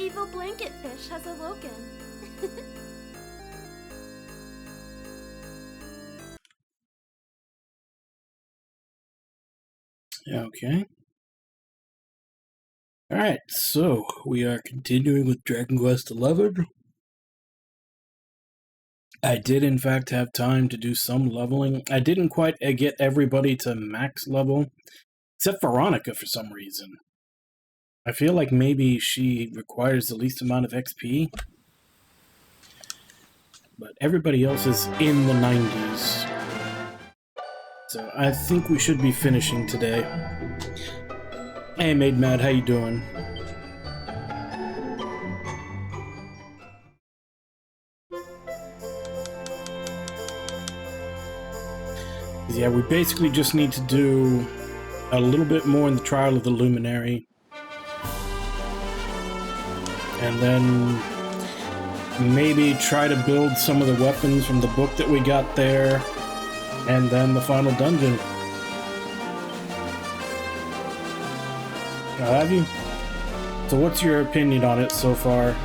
evil blanket fish has awoken. Okay. Alright, so we are continuing with Dragon Quest XI. I did in fact have time to do some leveling. I didn't quite get everybody to max level, except Veronica for some reason. I feel like maybe she requires the least amount of XP, but everybody else is in the 90s. So I think we should be finishing today. Hey Maid Mad, how you doing? Yeah, we basically just need to do a little bit more in the Trial of the Luminary. And then maybe try to build some of the weapons from the book that we got there. And then the final dungeon. Have you? So what's your opinion on it so far?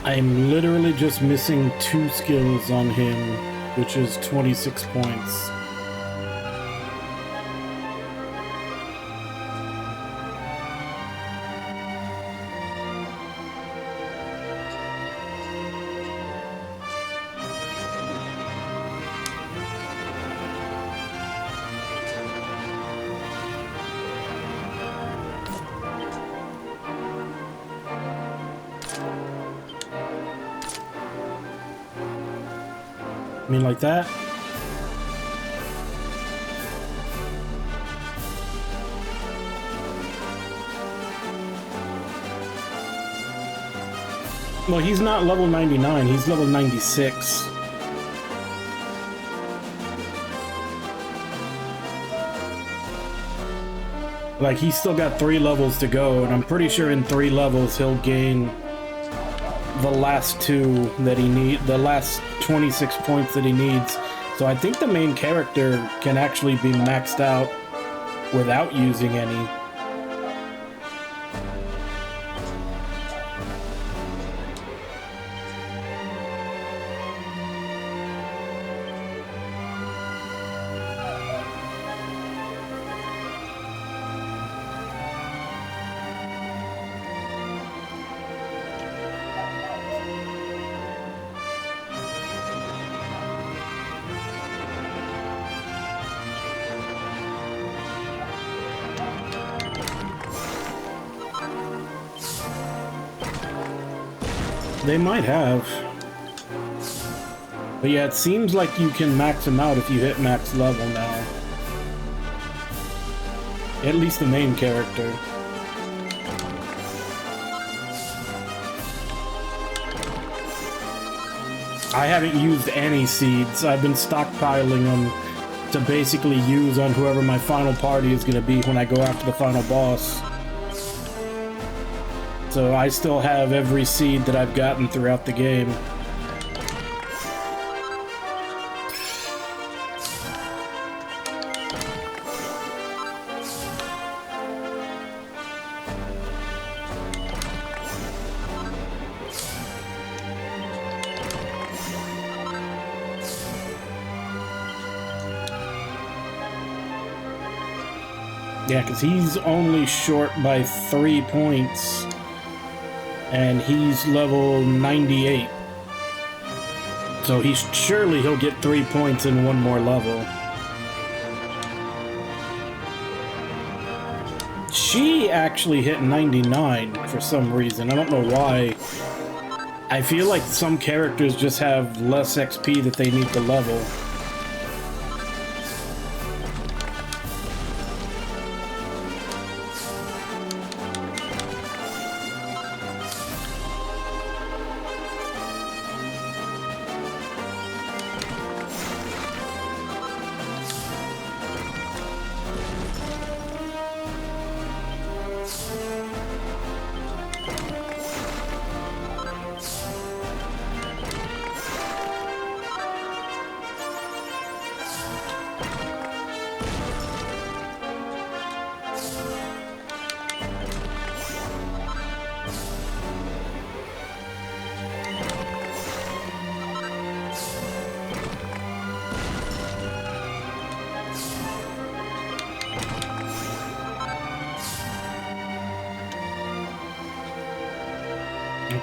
I'm literally just missing 2 skills on him, which is 26 points. I mean, like that? Well, he's not level 99, he's level 96. Like, he's still got 3 levels to go, and I'm pretty sure in 3 levels he'll gain the last 2 that he needs, the last 26 points that he needs. So I think the main character can actually be maxed out without using any. They might have. But yeah, it seems like you can max them out if you hit max level now. At least the main character. I haven't used any seeds. I've been stockpiling them to basically use on whoever my final party is going to be when I go after the final boss. So I still have every seed that I've gotten throughout the game. Yeah, because he's only short by 3 points. And he's level 98. So surely he'll get 3 points in one more level. She actually hit 99 for some reason. I don't know why. I feel like some characters just have less XP that they need to level.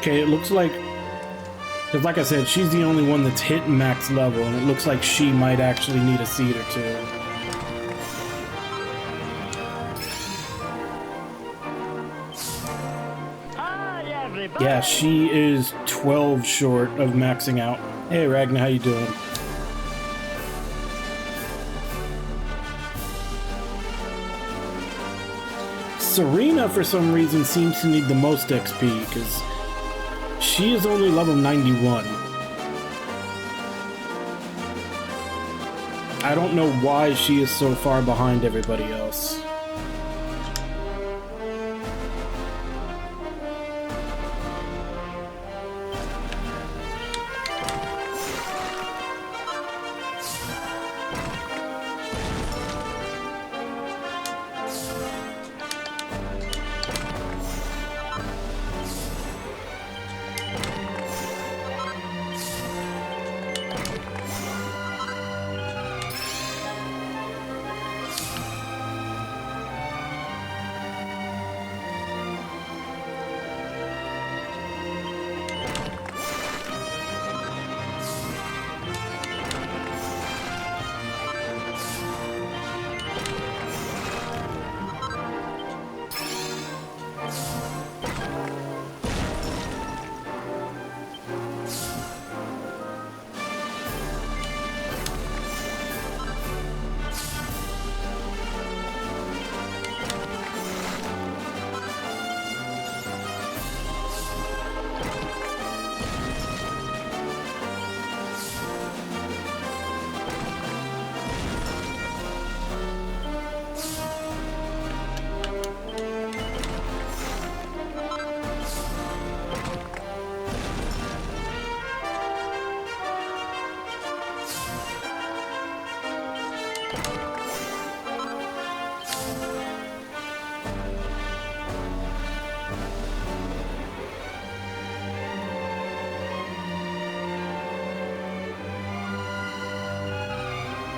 Okay, it looks like, because like I said, she's the only one that's hit max level, and it looks like she might actually need a seed or two. Yeah, she is 12 short of maxing out. Hey Ragnar, how you doing? Serena, for some reason, seems to need the most XP, because she is only level 91. I don't know why she is so far behind everybody else.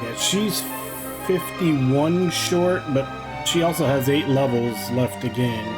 Yeah, she's 51 short, but she also has 8 levels left to gain.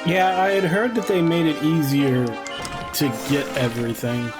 Yeah, I had heard that they made it easier to get everything.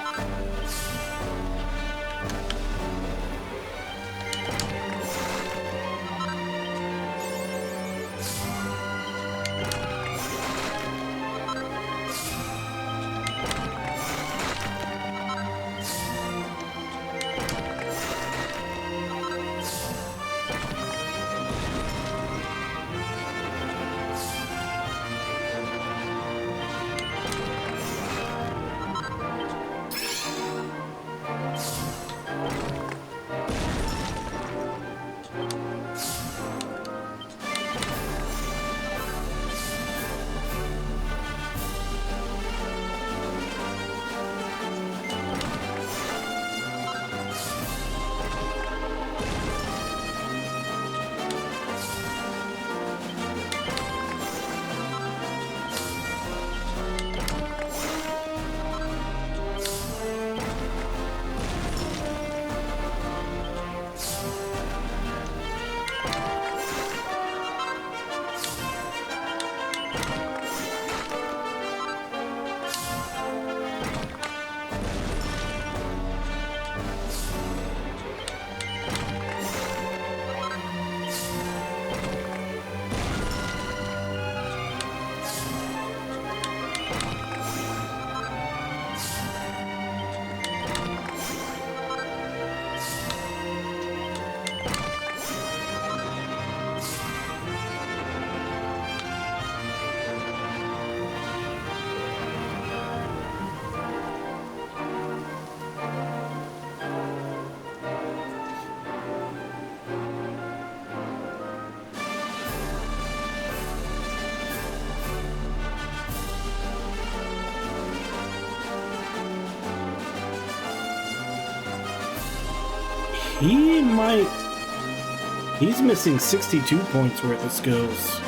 He might... He's missing 62 points worth of skills.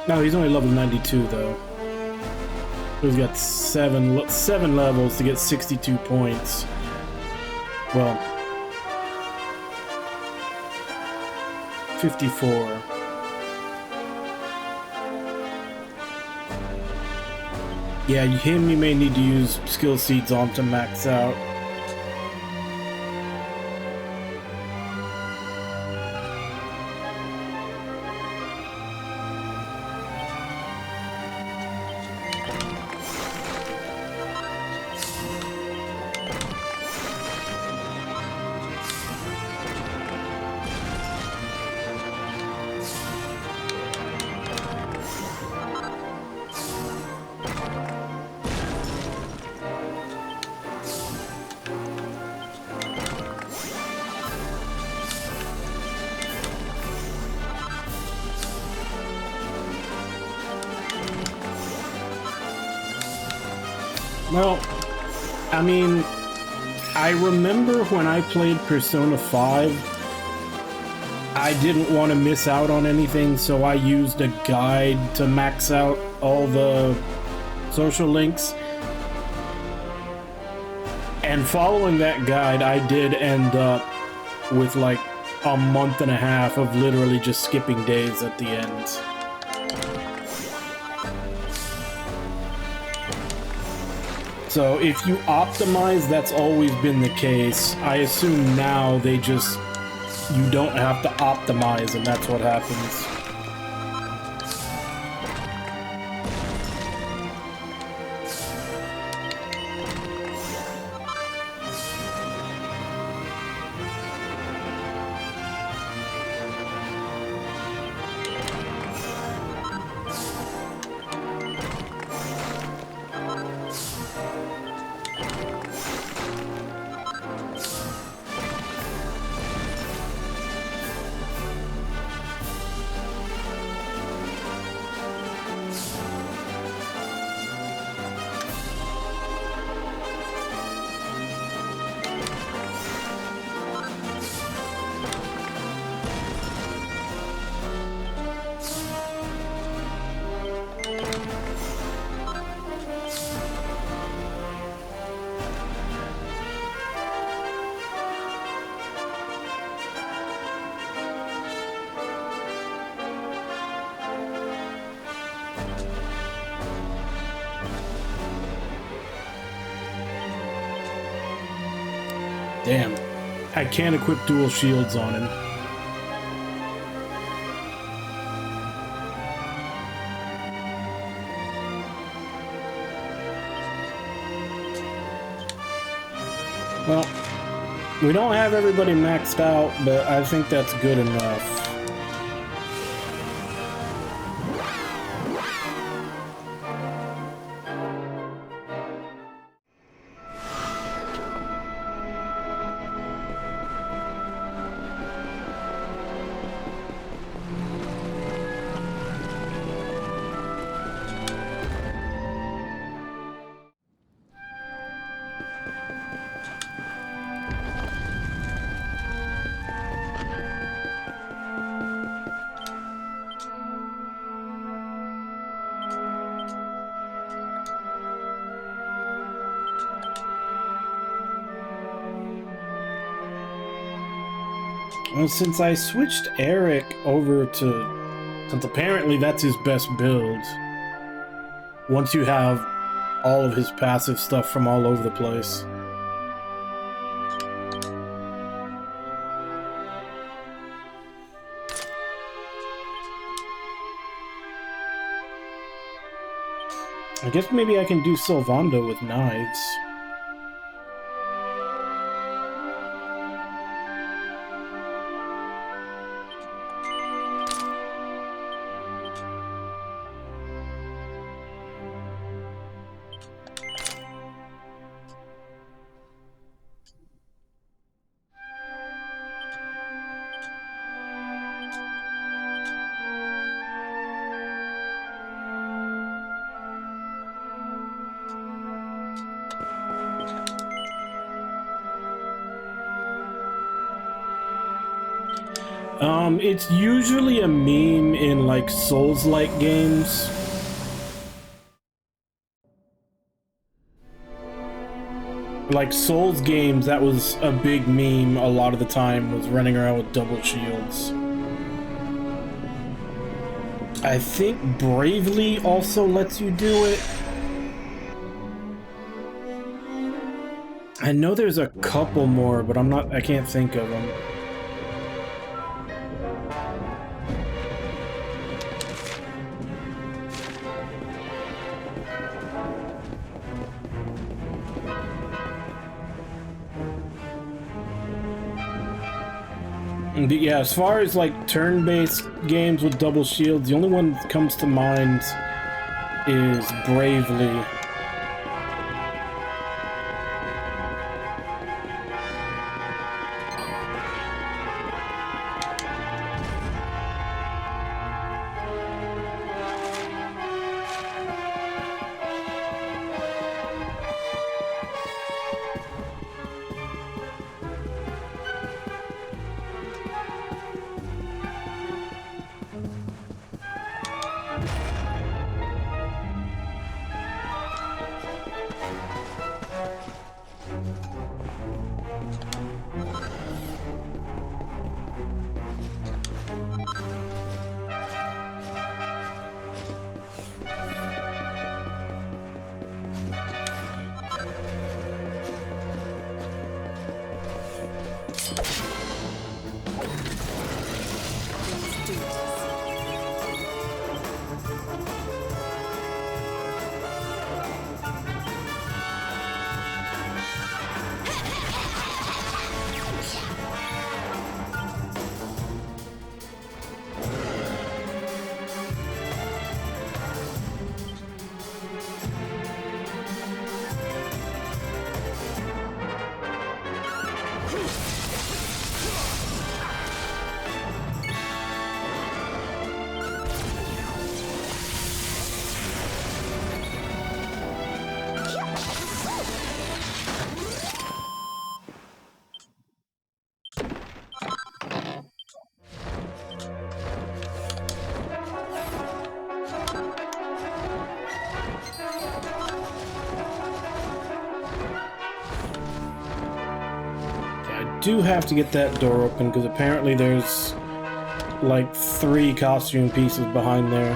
No, he's only level 92 though. He's got seven levels to get 62 points. Well, 54. Yeah, him you may need to use skill seeds on to max out. Well, I mean, I remember when I played Persona 5, I didn't want to miss out on anything, so I used a guide to max out all the social links. And following that guide, I did end up with like a month and a half of literally just skipping days at the end. So if you optimize, that's always been the case. I assume now they just, you don't have to optimize and that's what happens. Damn. I can't equip dual shields on him. Well, we don't have everybody maxed out, but I think that's good enough. Well, since I switched Eric over to... Since apparently that's his best build. Once you have all of his passive stuff from all over the place. I guess maybe I can do Sylvando with knives. It's usually a meme in, like, Souls-like games. Like, Souls games, that was a big meme a lot of the time, was running around with double shields. I think Bravely also lets you do it. I know there's a couple more, but I can't think of them. But yeah, as far as like turn-based games with double shields, the only one that comes to mind is Bravely. Do have to get that door open because apparently there's like 3 costume pieces behind there.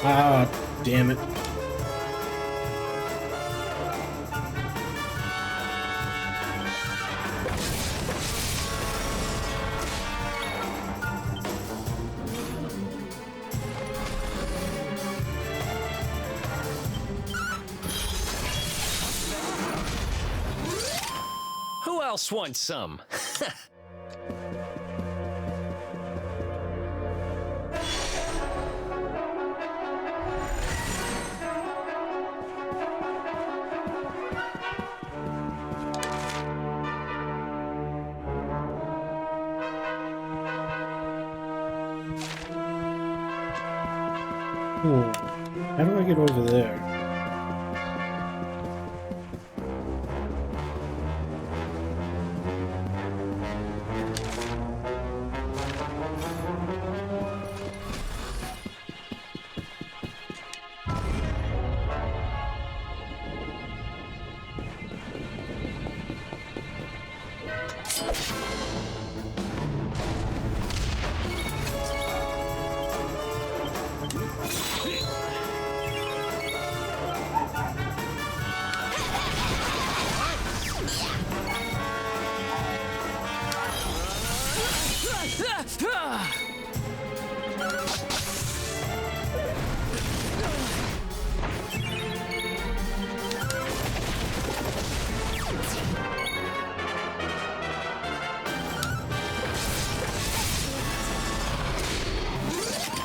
Ah, damn it. Who else wants some? How do I get over there?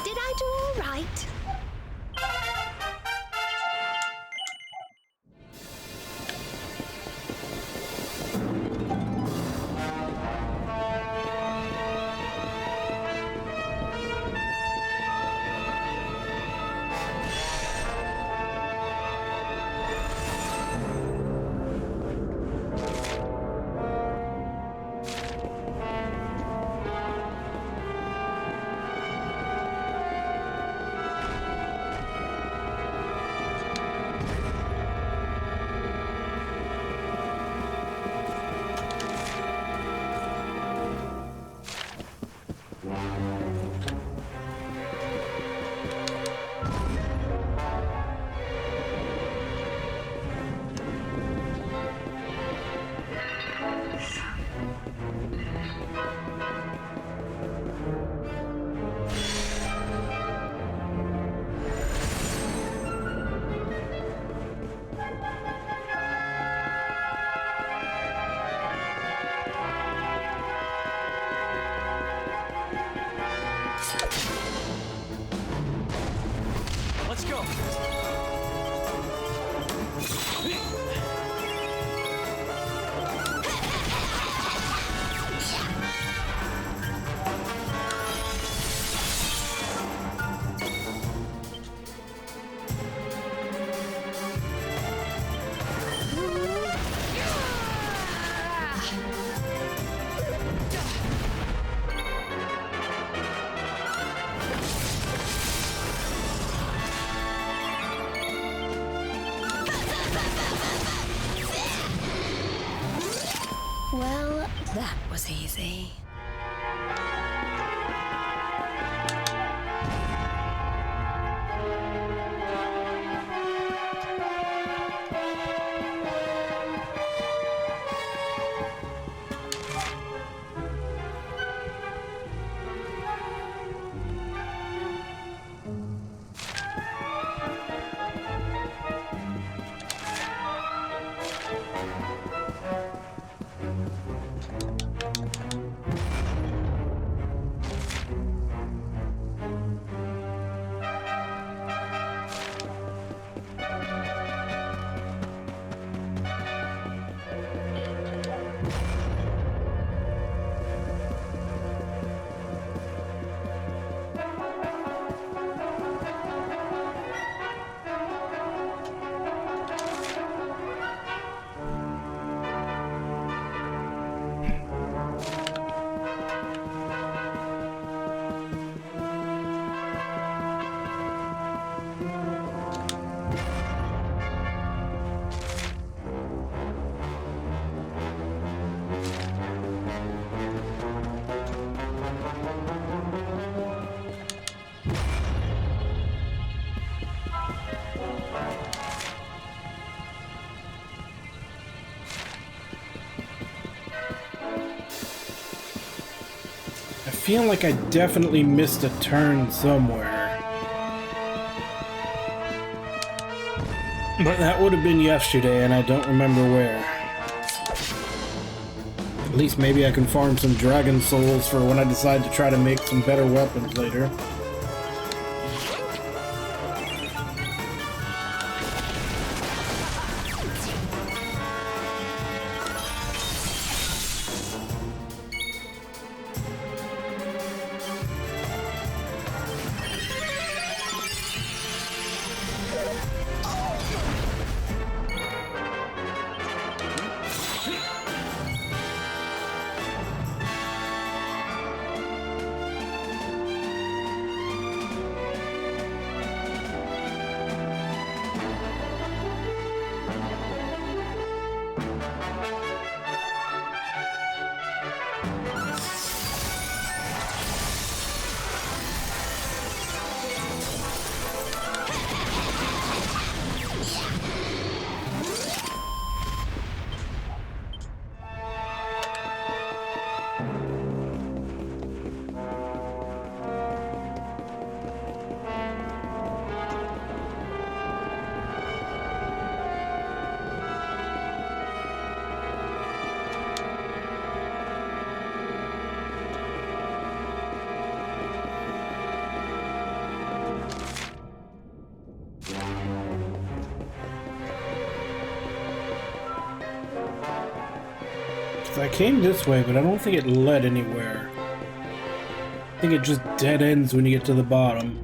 Did I do all right? Let's go. Well, that was easy. feel like I definitely missed a turn somewhere. But that would have been yesterday, and I don't remember where. At least maybe I can farm some dragon souls for when I decide to try to make some better weapons later. I came this way, but I don't think it led anywhere. I think it just dead ends when you get to the bottom.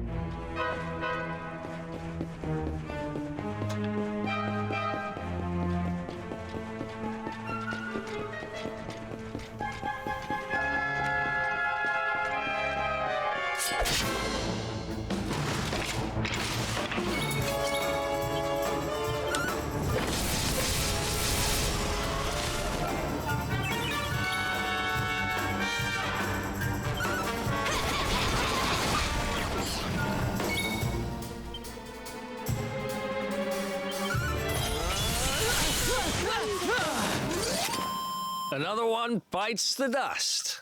Another one bites the dust.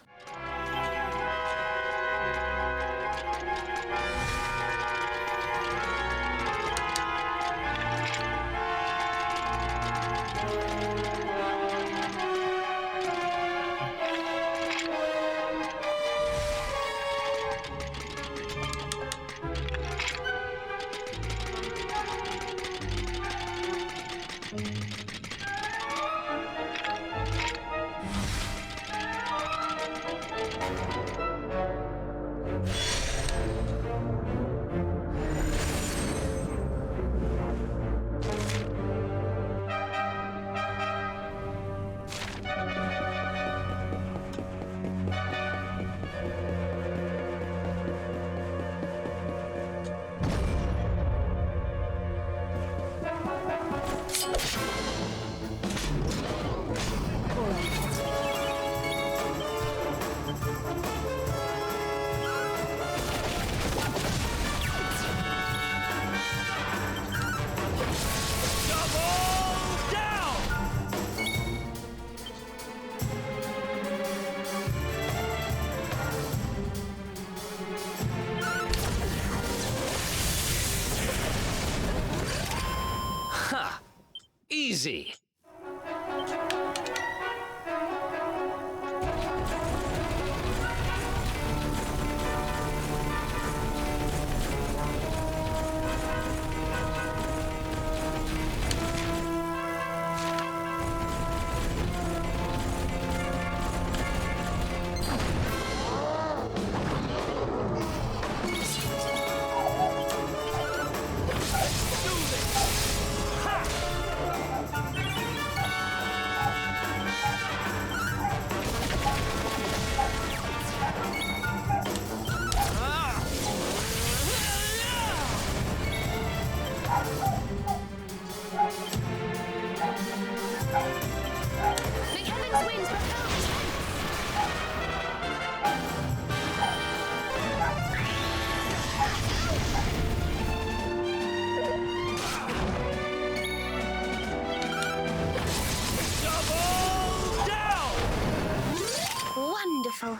Ha! Easy. May heaven's winds propel. Double down! Wonderful.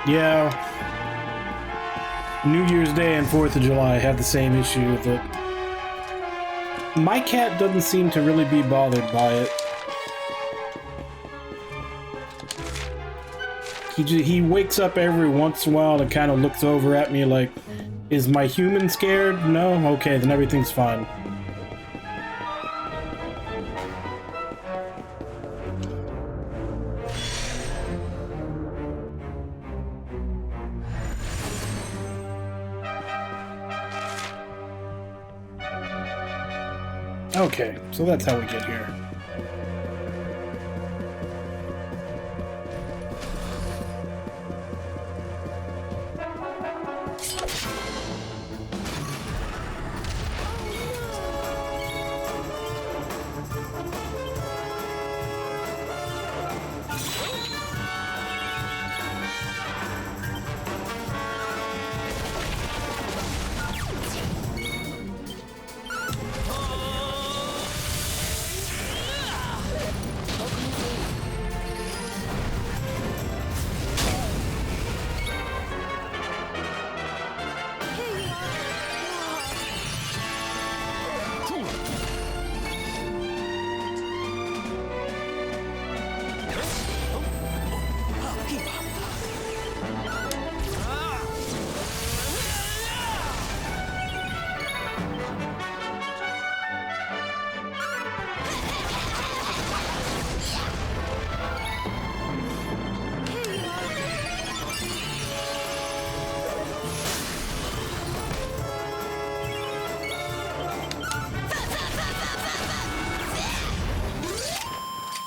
Yeah. New Year's Day and 4th of July have the same issue with it. My cat doesn't seem to really be bothered by it. He wakes up every once in a while and kind of looks over at me like, is my human scared? No? Okay, then everything's fine. Okay, so that's how we get here.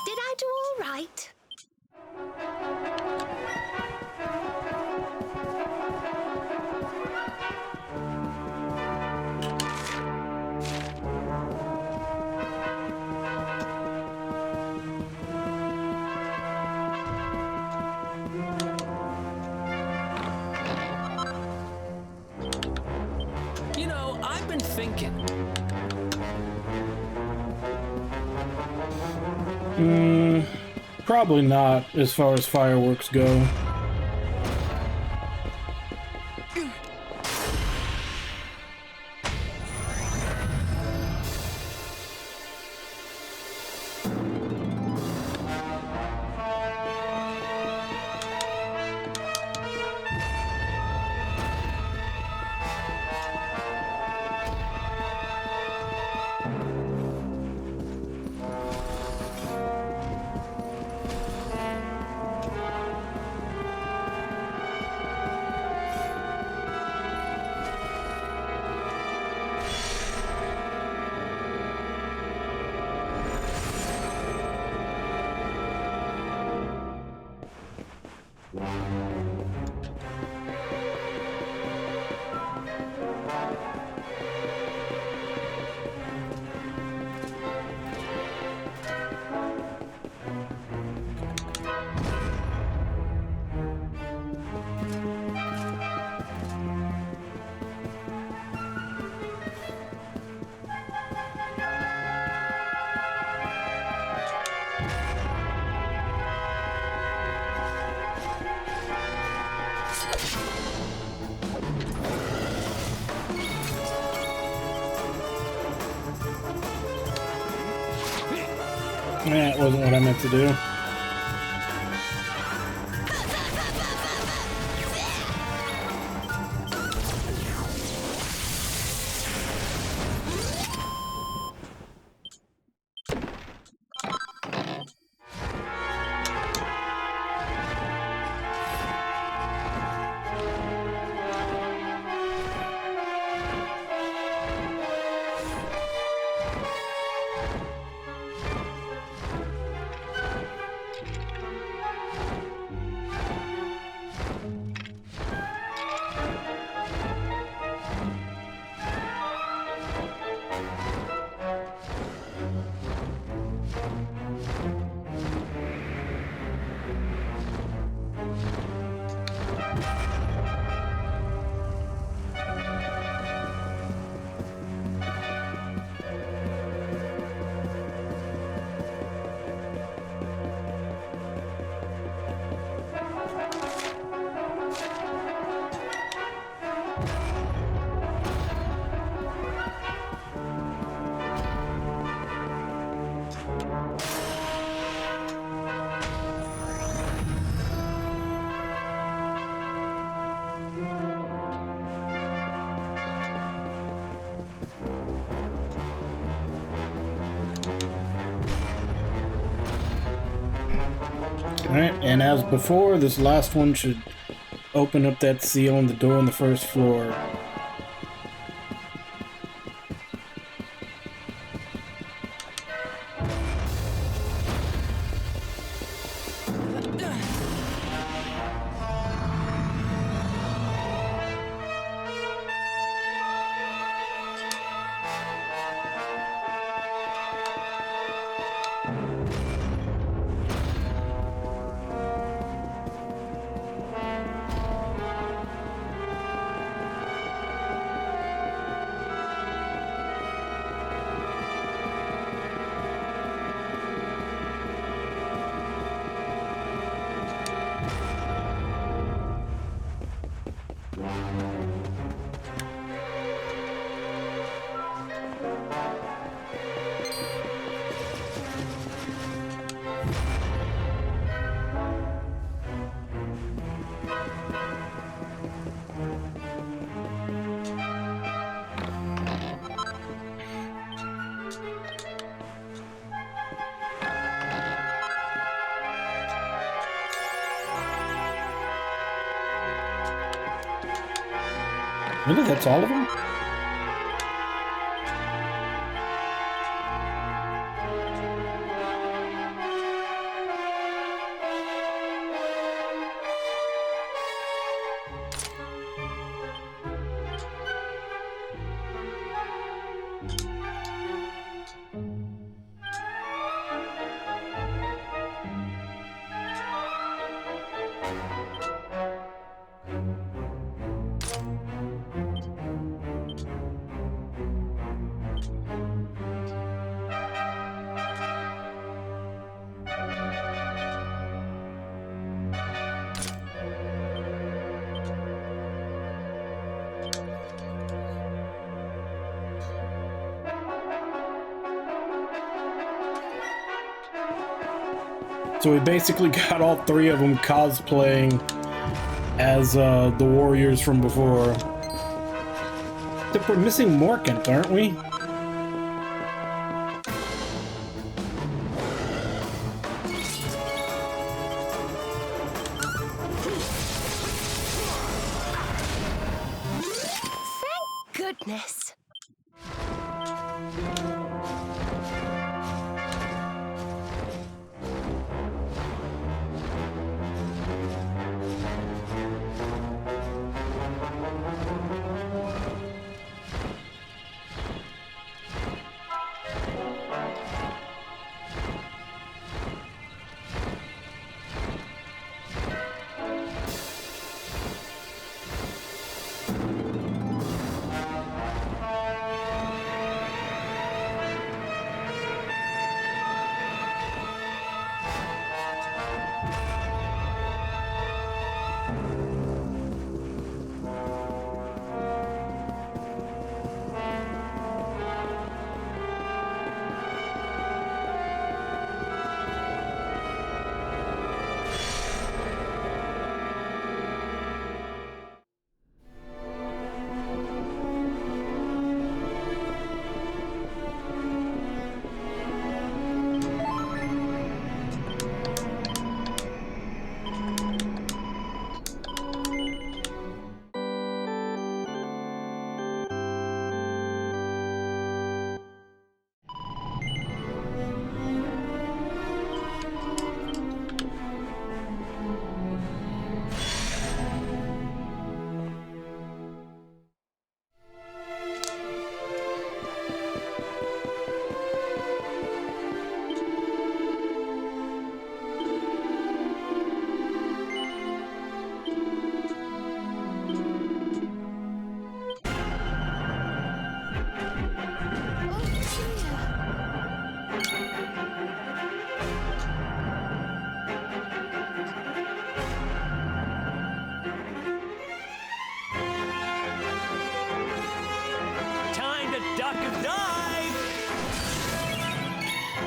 Did I do all right? You know, I've been thinking. Probably not, as far as fireworks go. That wasn't what I meant to do. Alright, and as before, this last one should open up that seal on the door on the first floor. Really? That's all of them? So we basically got all three of them cosplaying as the warriors from before. Except we're missing Morkant, aren't we? Thank goodness.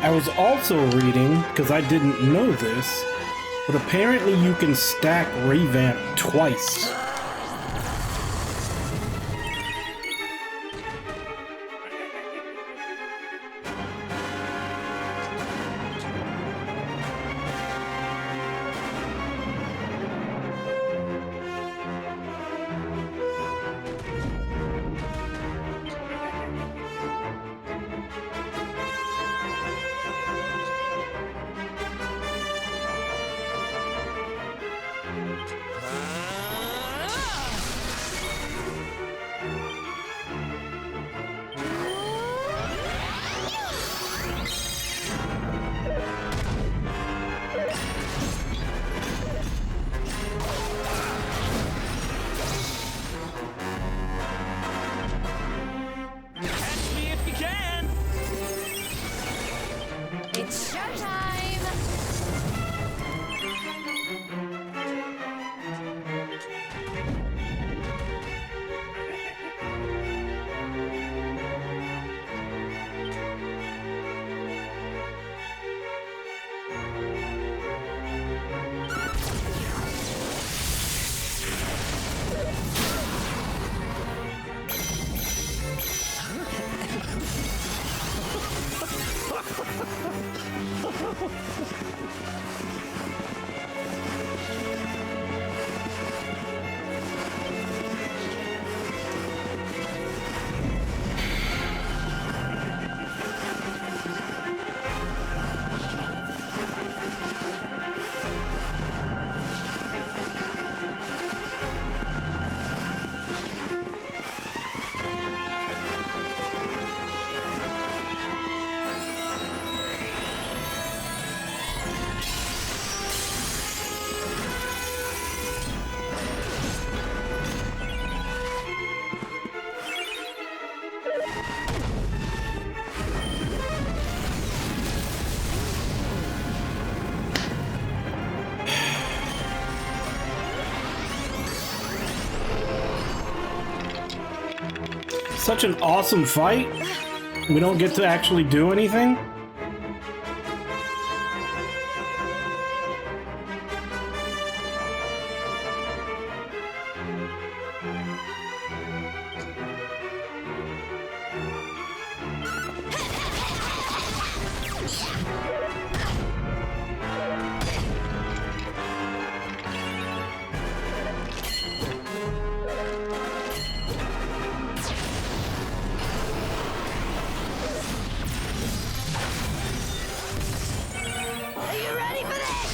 I was also reading, because I didn't know this, but apparently you can stack Revamp twice. such an awesome fight. We don't get to actually do anything. Are you ready for this?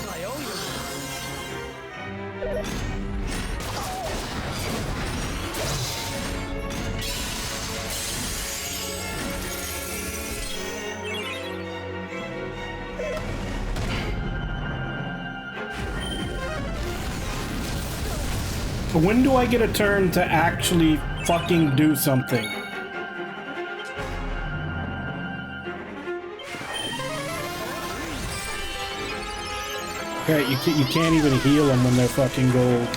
I owe you. When do I get a turn to actually fucking do something? Right, you can't even heal them when they're fucking gold.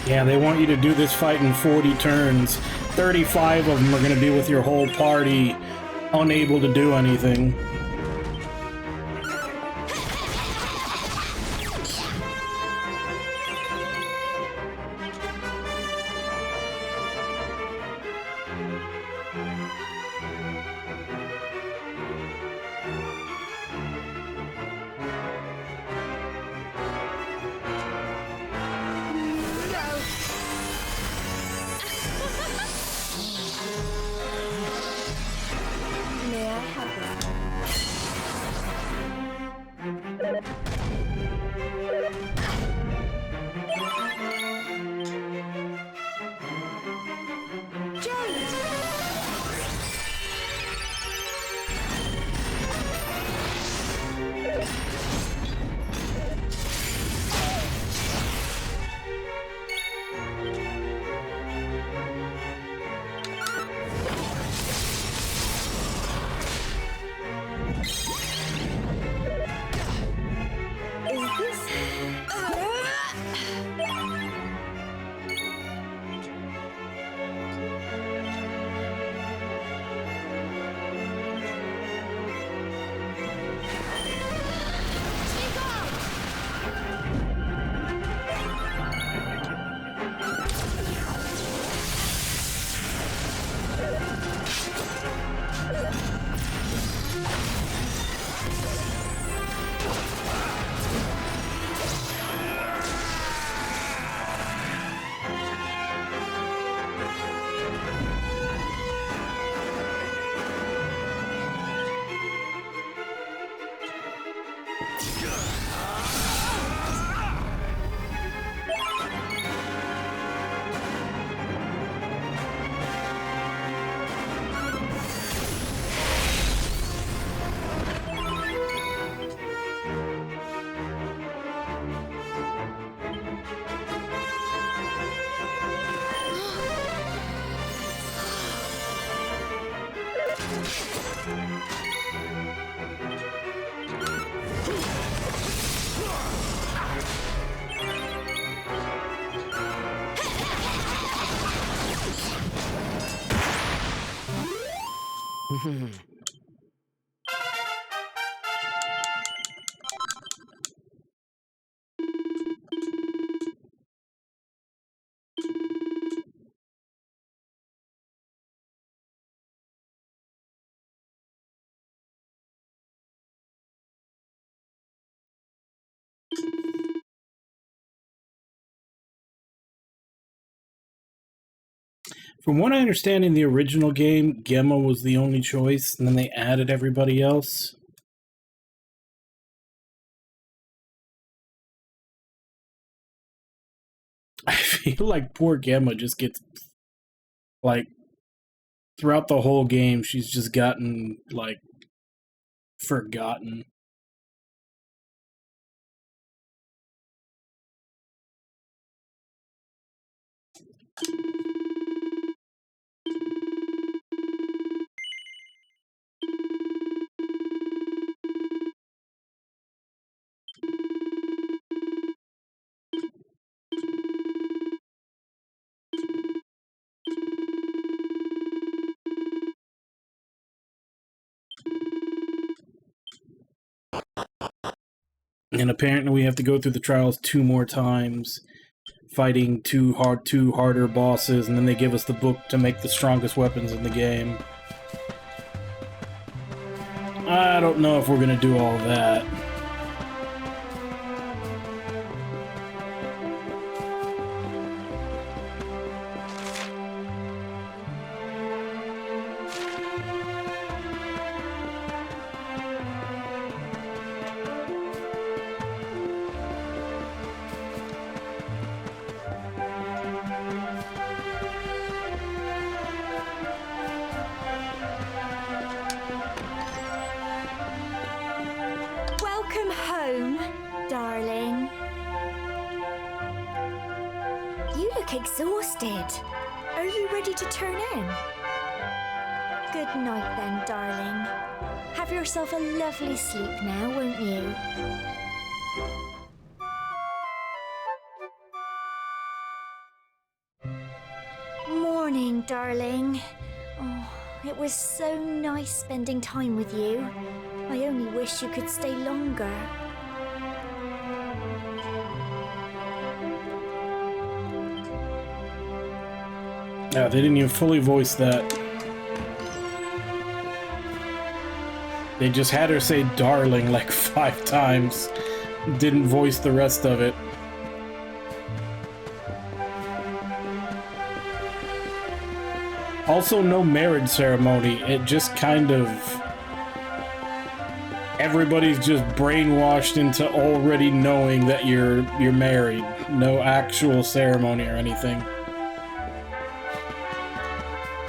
Yeah, they want you to do this fight in 40 turns. 35 of them are going to be with your whole party, unable to do anything. May I have this? Is this? Take off! From what I understand, in the original game, Gemma was the only choice, and then they added everybody else. I feel like poor Gemma just gets, like, throughout the whole game, she's just gotten, like, forgotten. And apparently we have to go through the trials 2 more times, fighting 2 harder bosses, and then they give us the book to make the strongest weapons in the game. I don't know if we're gonna do all that. Welcome home, darling. You look exhausted. Are you ready to turn in? Good night then, darling. Have yourself a lovely sleep now, won't you? Morning, darling. Oh, it was so nice spending time with you. I only wish you could stay longer. Yeah, they didn't even fully voice that. They just had her say darling like 5 times. Didn't voice the rest of it. Also, no marriage ceremony. It just kind of... Everybody's just brainwashed into already knowing that you're married. No actual ceremony or anything.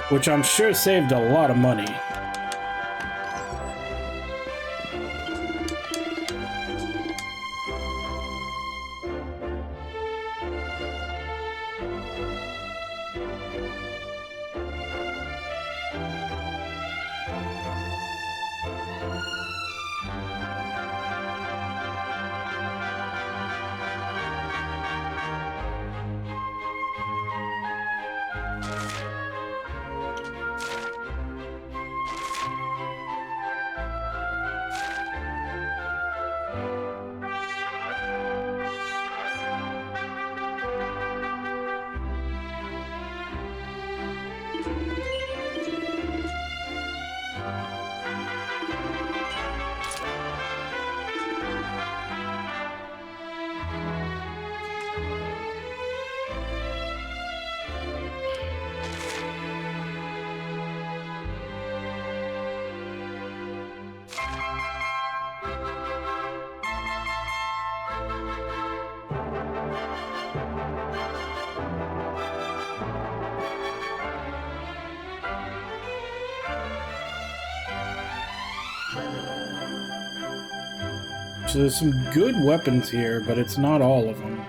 Which I'm sure saved a lot of money. So there's some good weapons here, but it's not all of them.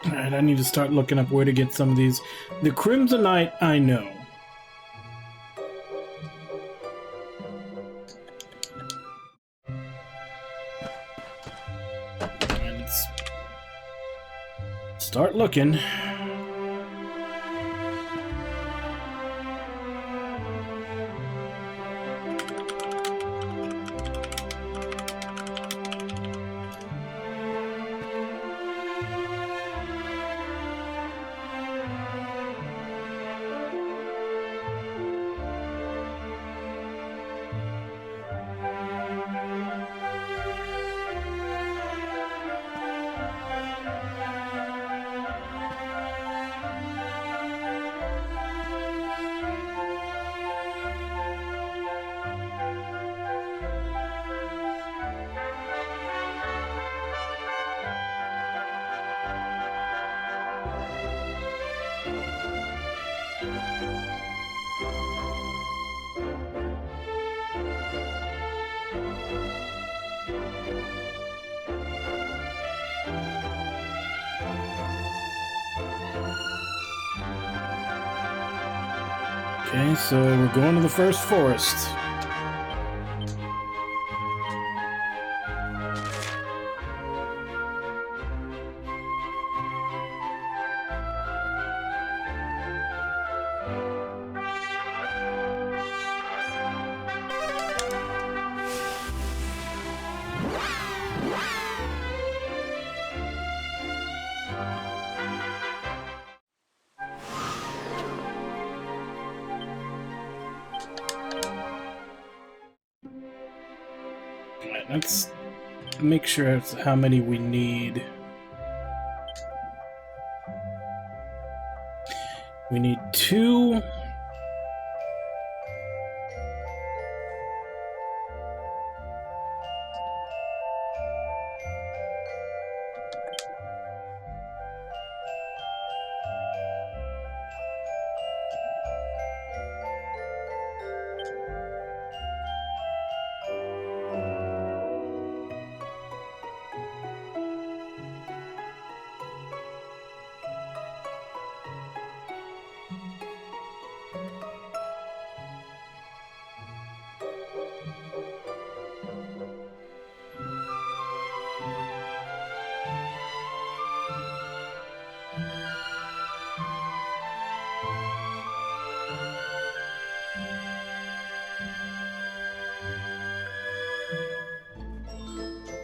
Alright, I need to start looking up where to get some of these. The Crimsonite, I know. And let's start looking. Okay, so we're going to the first forest. Alright, let's make sure it's how many we need. We need 2.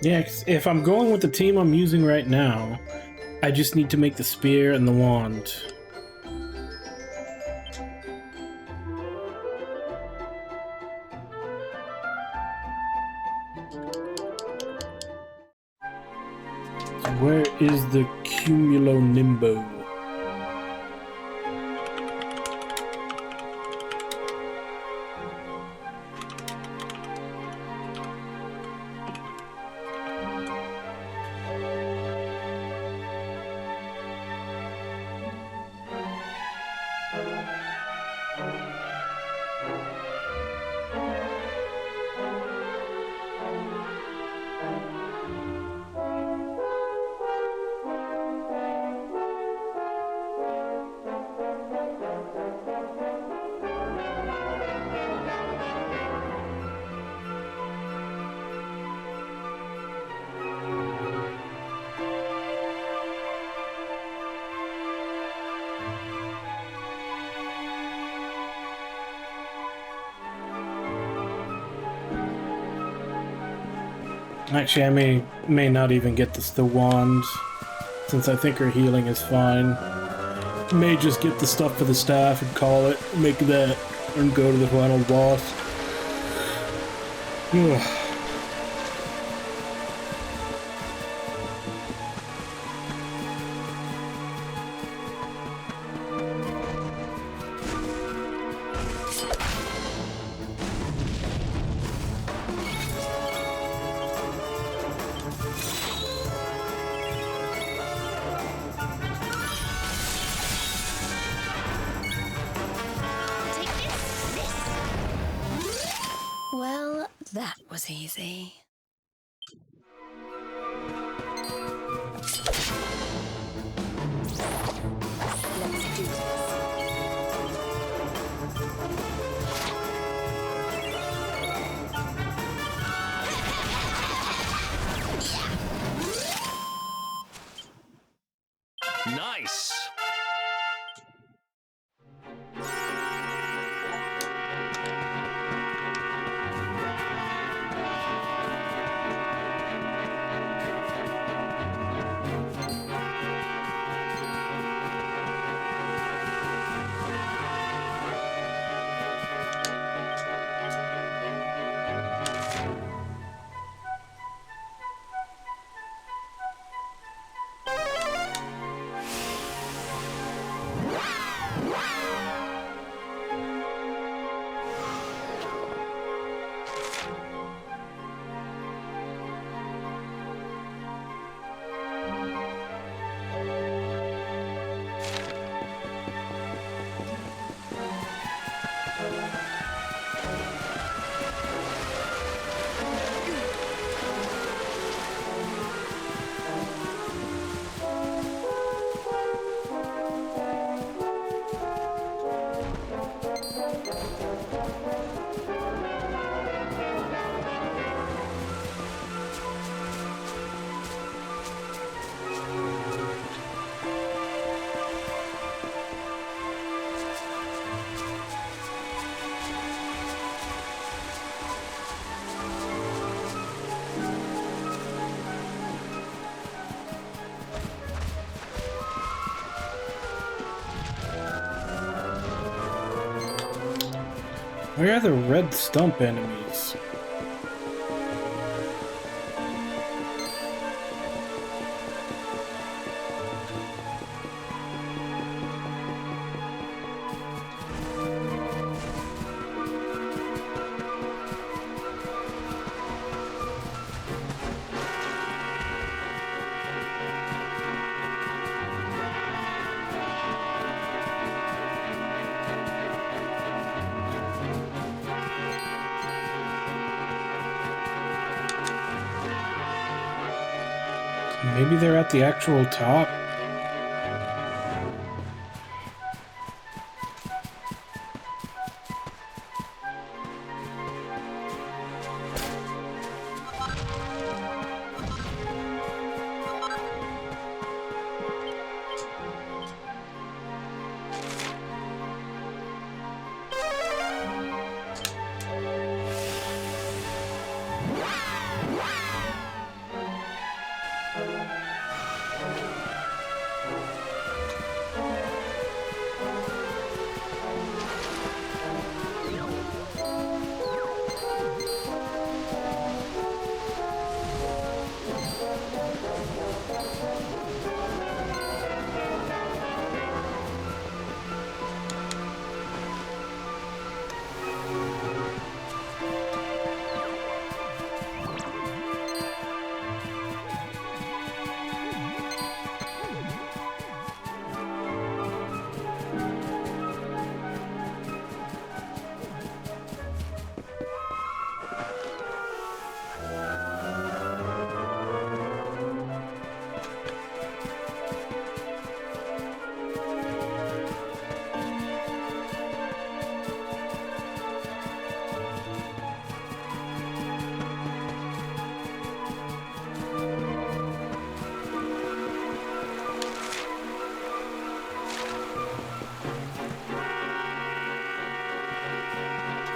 Yeah, 'cause if I'm going with the team I'm using right now, I just need to make the spear and the wand. So where is the Cumulonimbo? Actually, I may not even get the wand, since I think her healing is fine. May just get the stuff for the staff and call it, make that, and go to the final boss. Ugh. Well, that was easy. Nice. Where are the red stump enemies? Maybe they're at the actual top.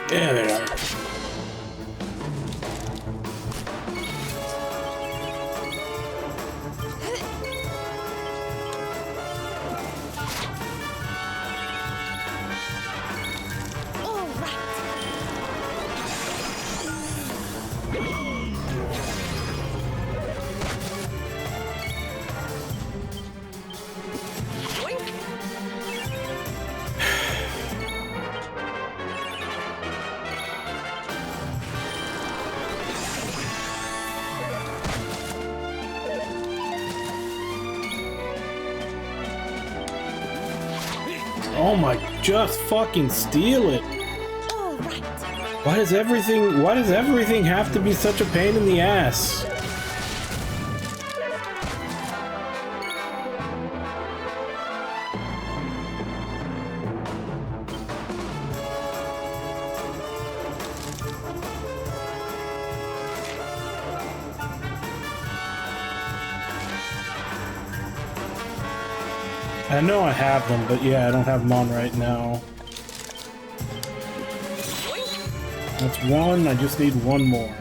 There they are. All right. Oh my, just fucking steal it. All right. Why does everything have to be such a pain in the ass? I know I have them, but yeah, I don't have them on right now. That's one, I just need one more.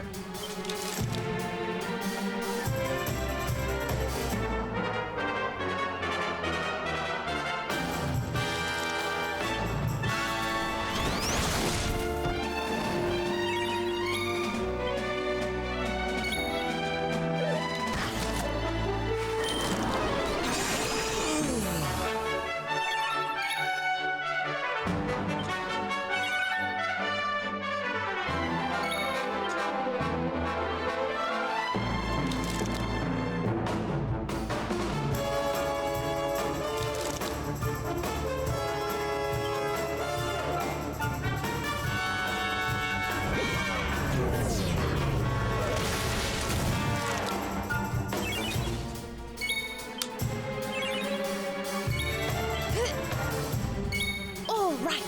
All right.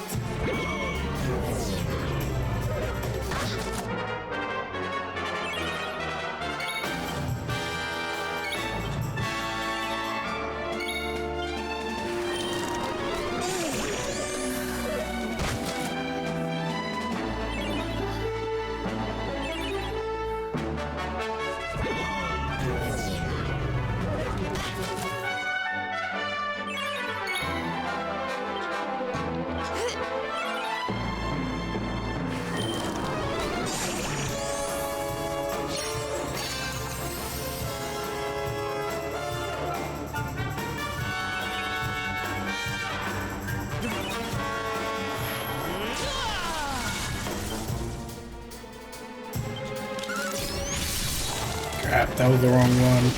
Crap, that was the wrong one.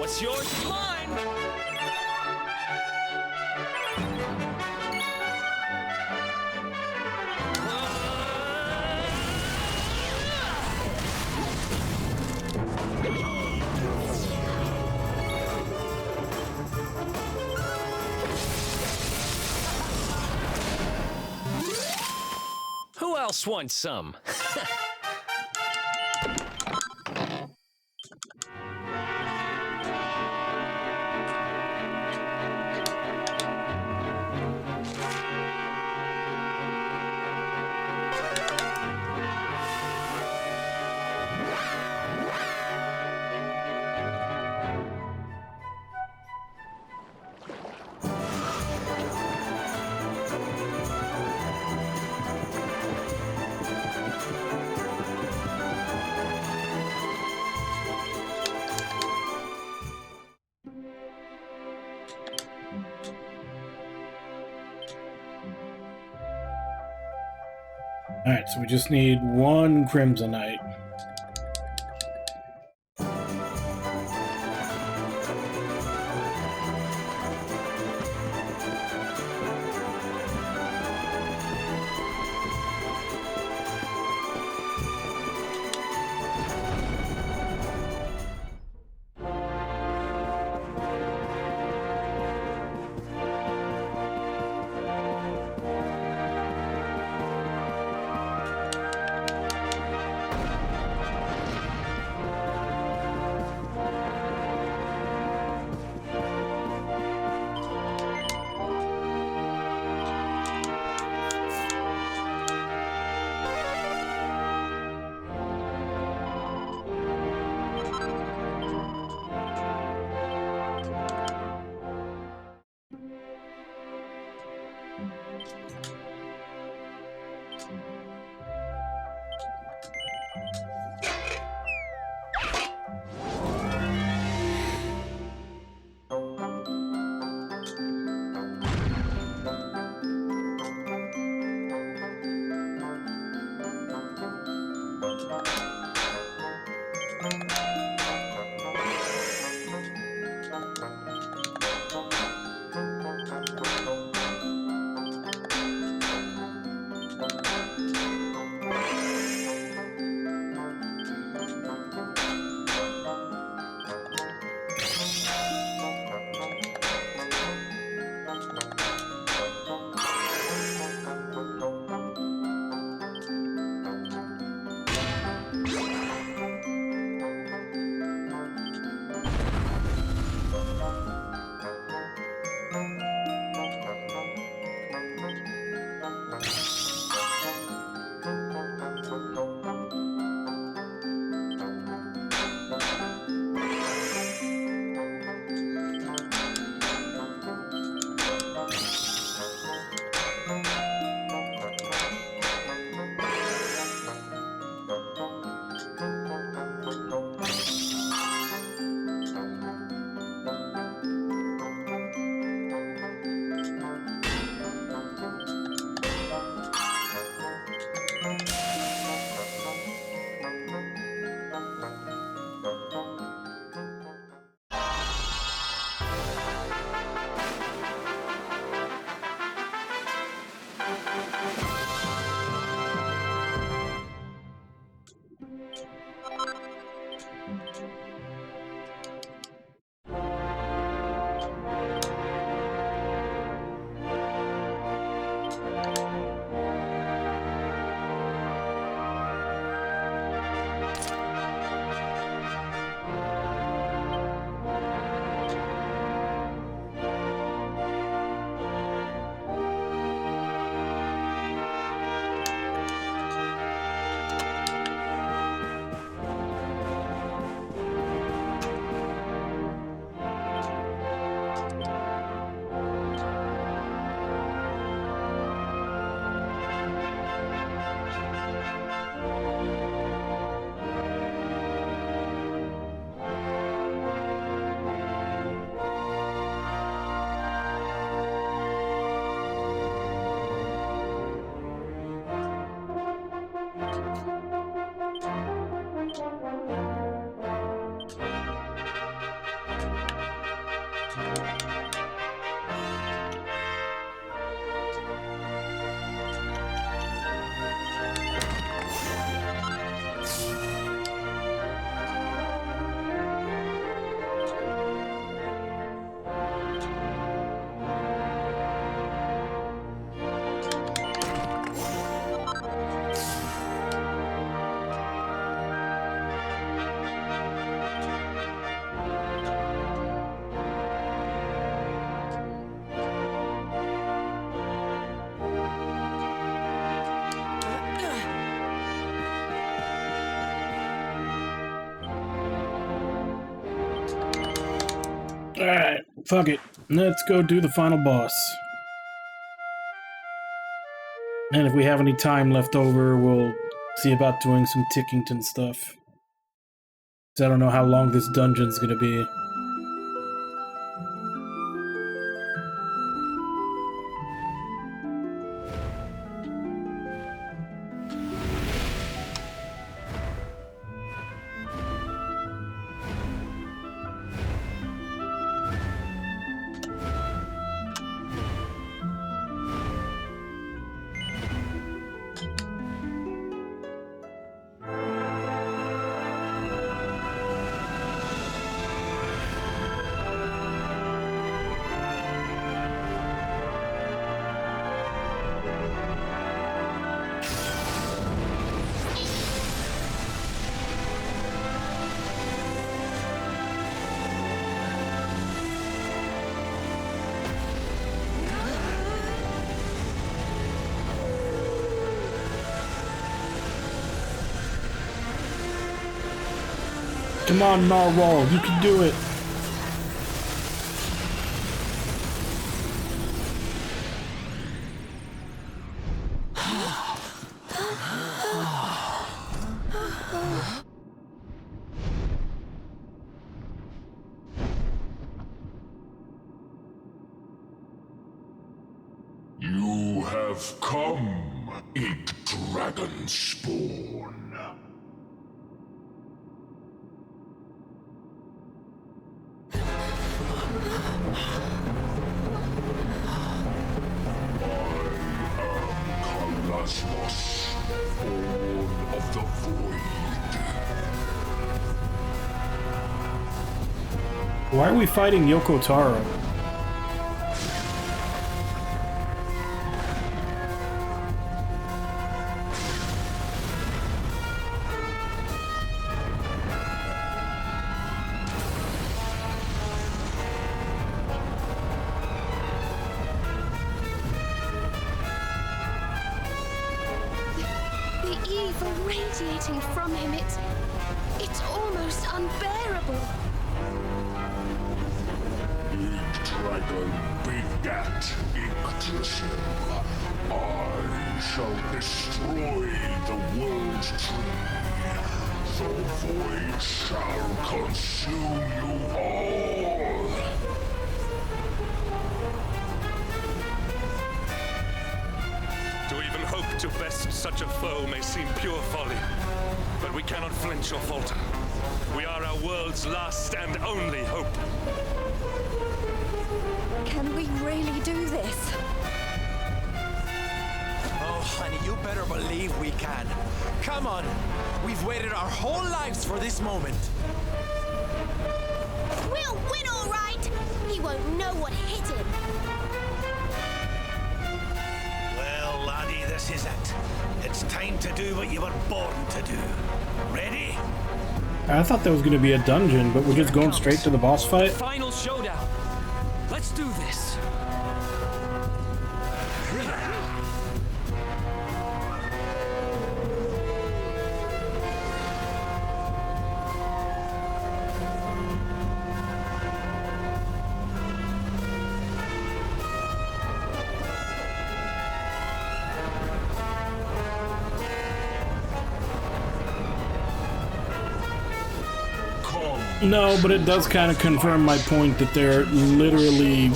What's yours is mine. Who else wants some? Alright, so we just need one Crimsonite. Alright, fuck it. Let's go do the final boss. And if we have any time left over, we'll see about doing some Tickington stuff. 'Cause I don't know how long this dungeon's gonna be. Come on, Narwhal, you can do it. You have come, Ig Dragonspawn. Kalasmos, born of the Void. Why are we fighting Yoko Taro? The evil radiating from him, it's almost unbearable. Ig Dragon begat Yggdrasil. I shall destroy the world tree. The void shall consume you all. To even hope to best such a foe may seem pure folly, but we cannot flinch or falter. We are our world's last and only hope. Can we really do this? Our honey, you better believe we can. Come on. We've waited our whole lives for this moment. We'll win, all right! He won't know what hit him. Well, laddie, this is it. It's time to do what you were born to do. Ready? I thought that was going to be a dungeon, but we're just going straight to the boss fight. Final showdown. Let's do this. No, but it does kind of confirm my point that they're literally...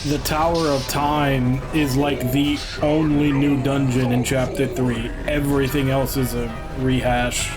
The Tower of Time is like the only new dungeon in Chapter 3. Everything else is a rehash.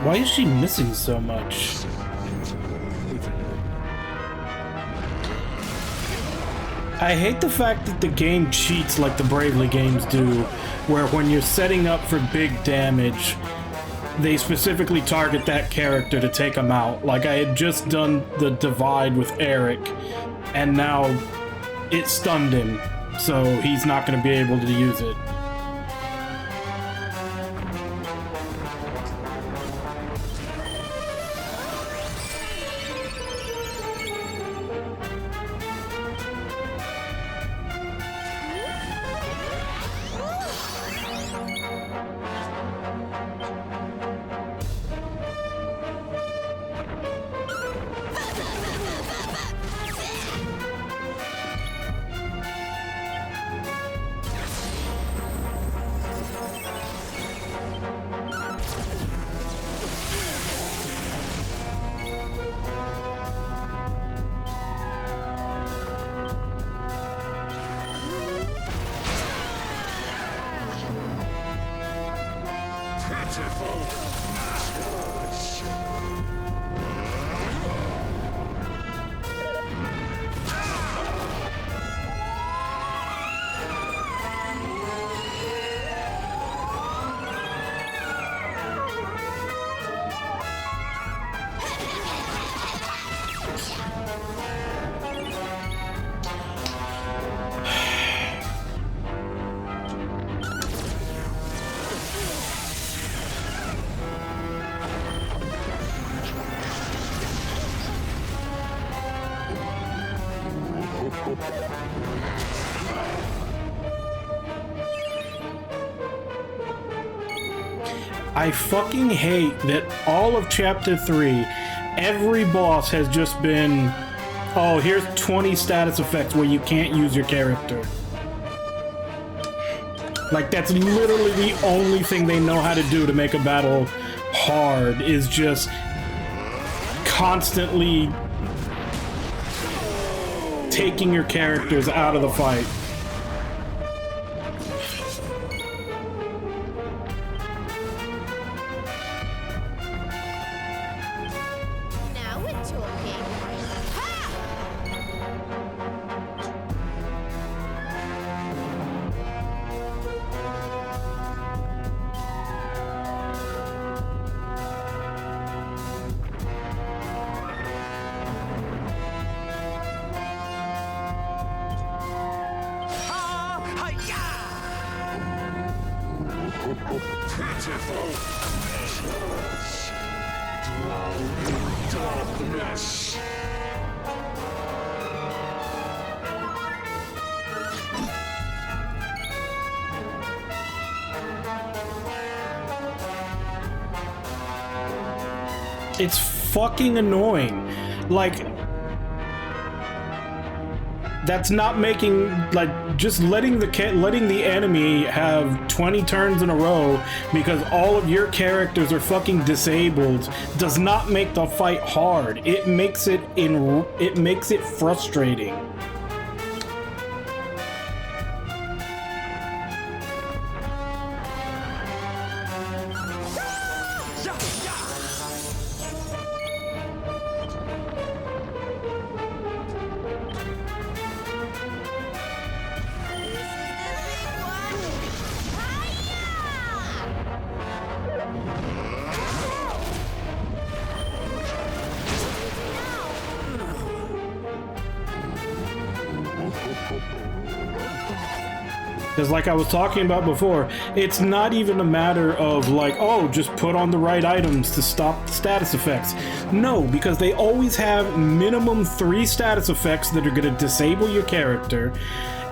Why is she missing so much? I hate the fact that the game cheats like the Bravely games do, where when you're setting up for big damage, they specifically target that character to take him out. Like, I had just done the divide with Eric, and now it stunned him, so he's not going to be able to use it. I fucking hate that all of Chapter 3, every boss has just been, oh, here's 20 status effects where you can't use your character. Like, that's literally the only thing they know how to do to make a battle hard, is just constantly taking your characters out of the fight. Now we're talking. Ha! Pitiful measures. Drown in darkness. It's fucking annoying. Like, that's not making, like, just letting the enemy have 20 turns in a row because all of your characters are fucking disabled does not make the fight hard. It makes it frustrating. Because like I was talking about before, it's not even a matter of like, oh, just put on the right items to stop the status effects. No, because they always have minimum 3 status effects that are going to disable your character,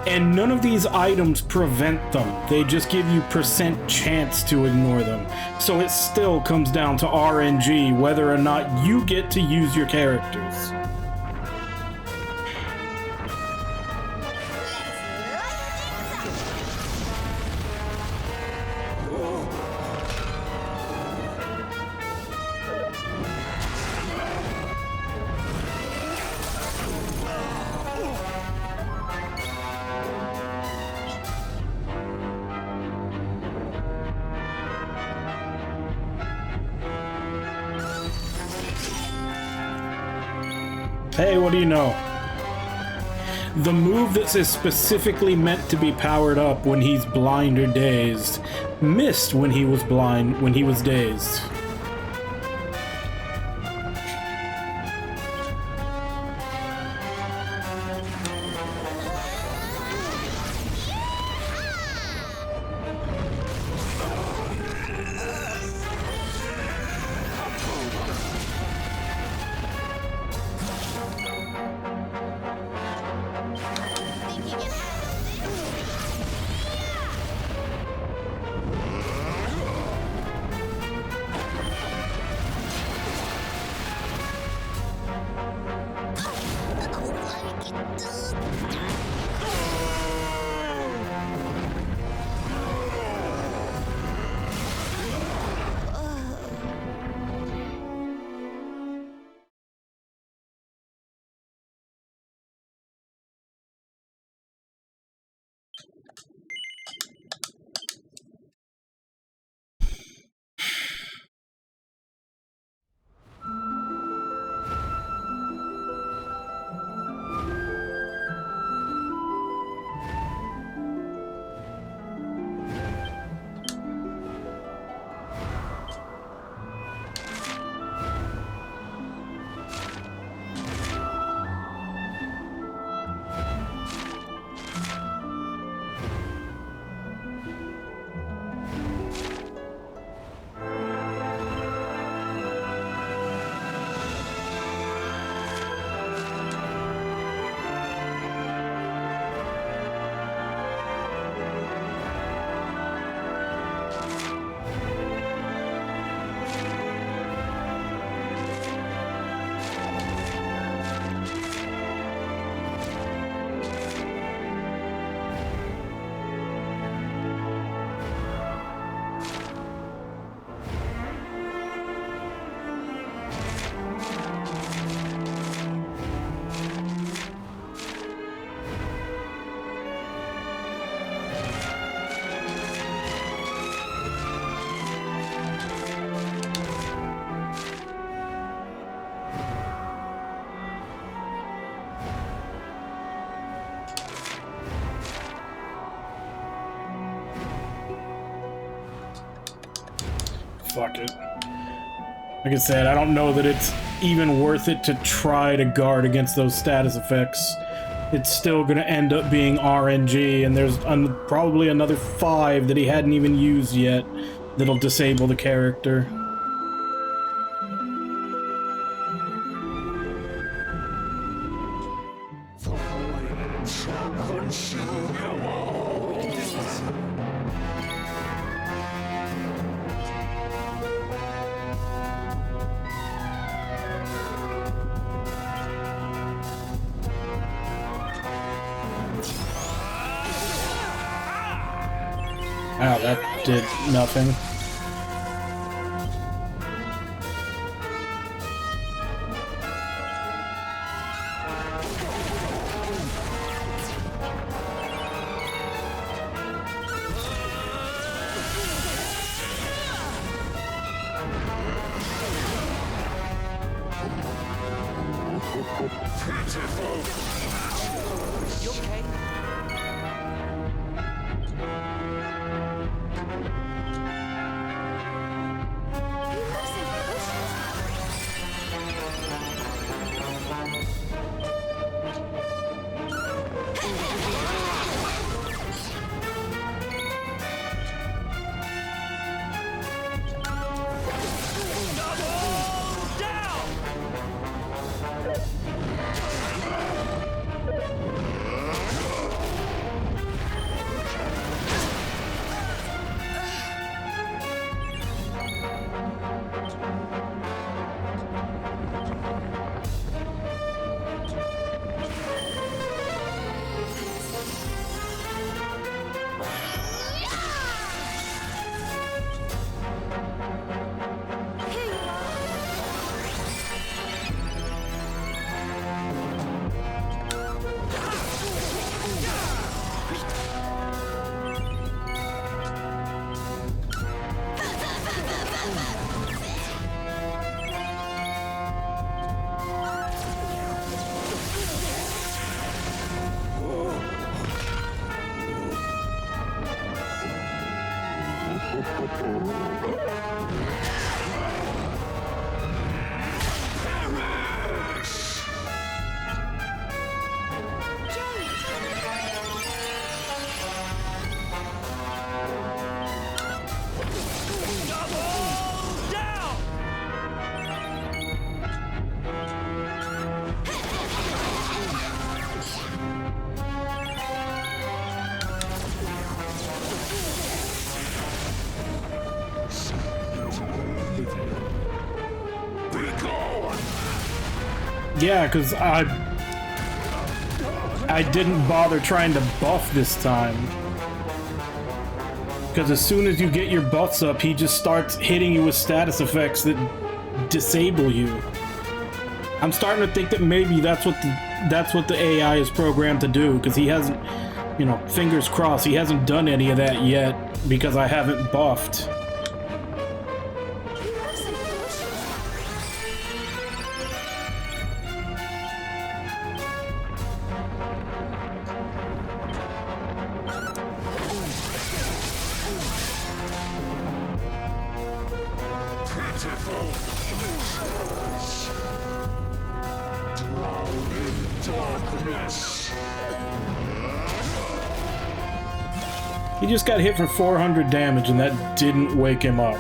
and none of these items prevent them. They just give you % chance to ignore them. So it still comes down to RNG whether or not you get to use your characters. Hey, what do you know? The move that is specifically meant to be powered up when he's blind or dazed missed when he was blind, when he was dazed. fuck it. Like I said, I don't know that it's even worth it to try to guard against those status effects. It's still gonna end up being RNG, and there's probably another 5 that he hadn't even used yet that'll disable the character. Wow, that did nothing. You okay? Yeah, because I didn't bother trying to buff this time. Because as soon as you get your buffs up, he just starts hitting you with status effects that disable you. I'm starting to think that maybe that's what the AI is programmed to do, because he hasn't, you know, fingers crossed, he hasn't done any of that yet because I haven't buffed. He just got hit for 400 damage and that didn't wake him up.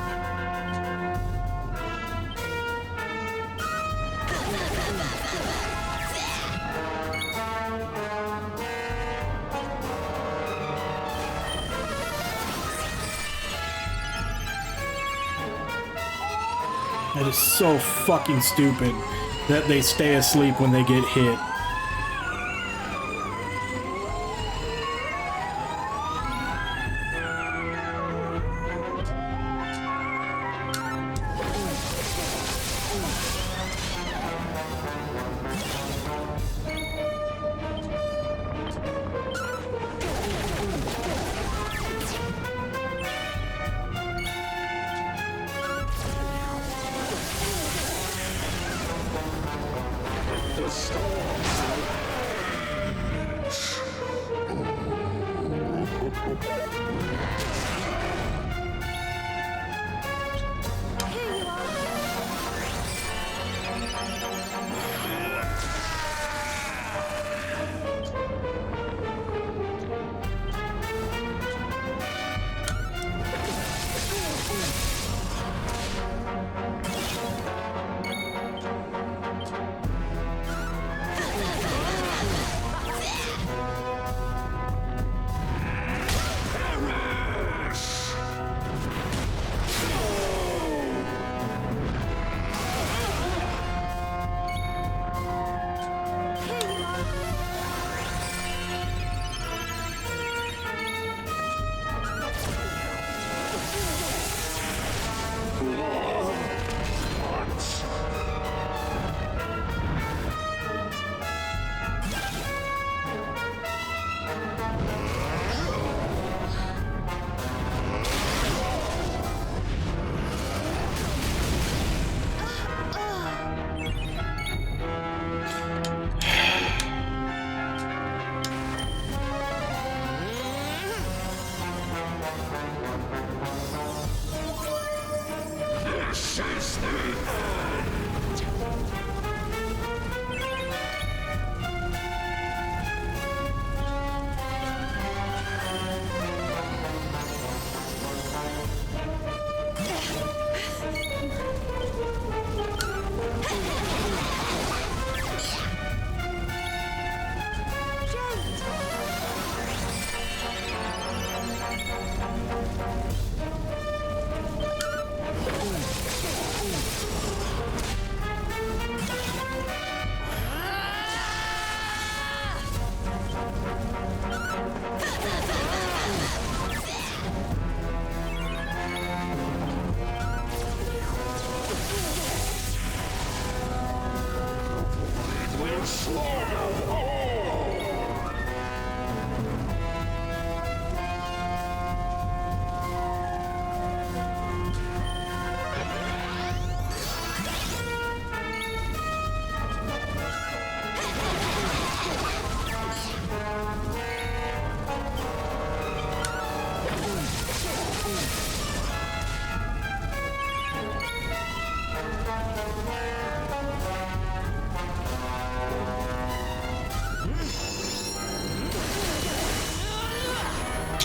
That is so fucking stupid that they stay asleep when they get hit. The storm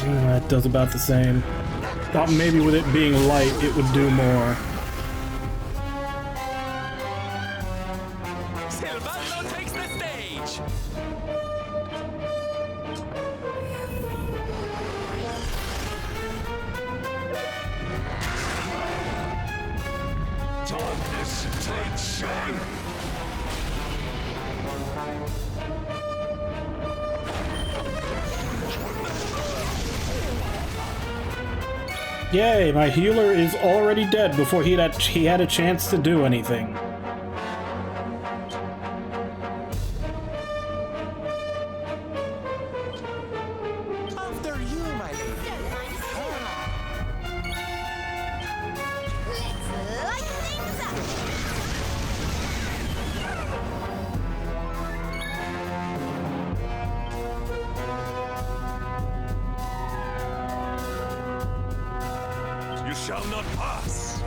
That does about the same. Thought maybe with it being light, it would do more. Silvano takes the stage! Darkness takes shape. Yay, my healer is already dead before he had a chance to do anything. After you, my lady. Let's light things up! You shall not pass!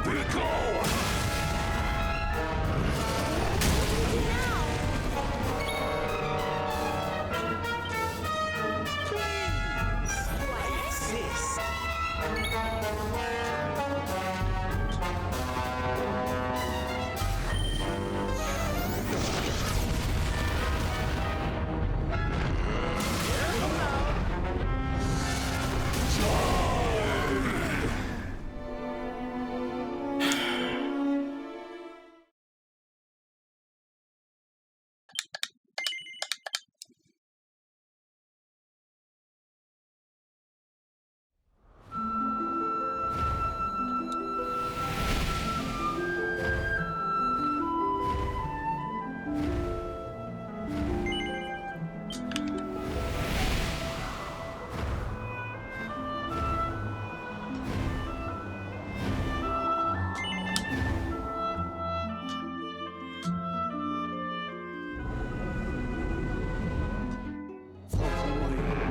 Be gone.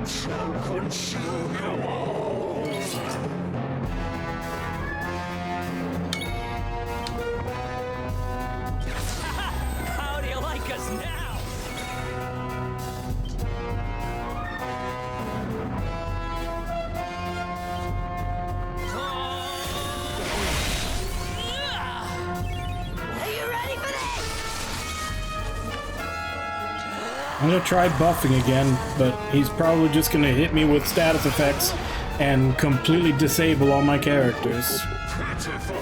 Shall consume you all. How do you like us now? Are you ready for this? I'm gonna try buffing again, but he's probably just gonna hit me with status effects and completely disable all my characters. Pitiful.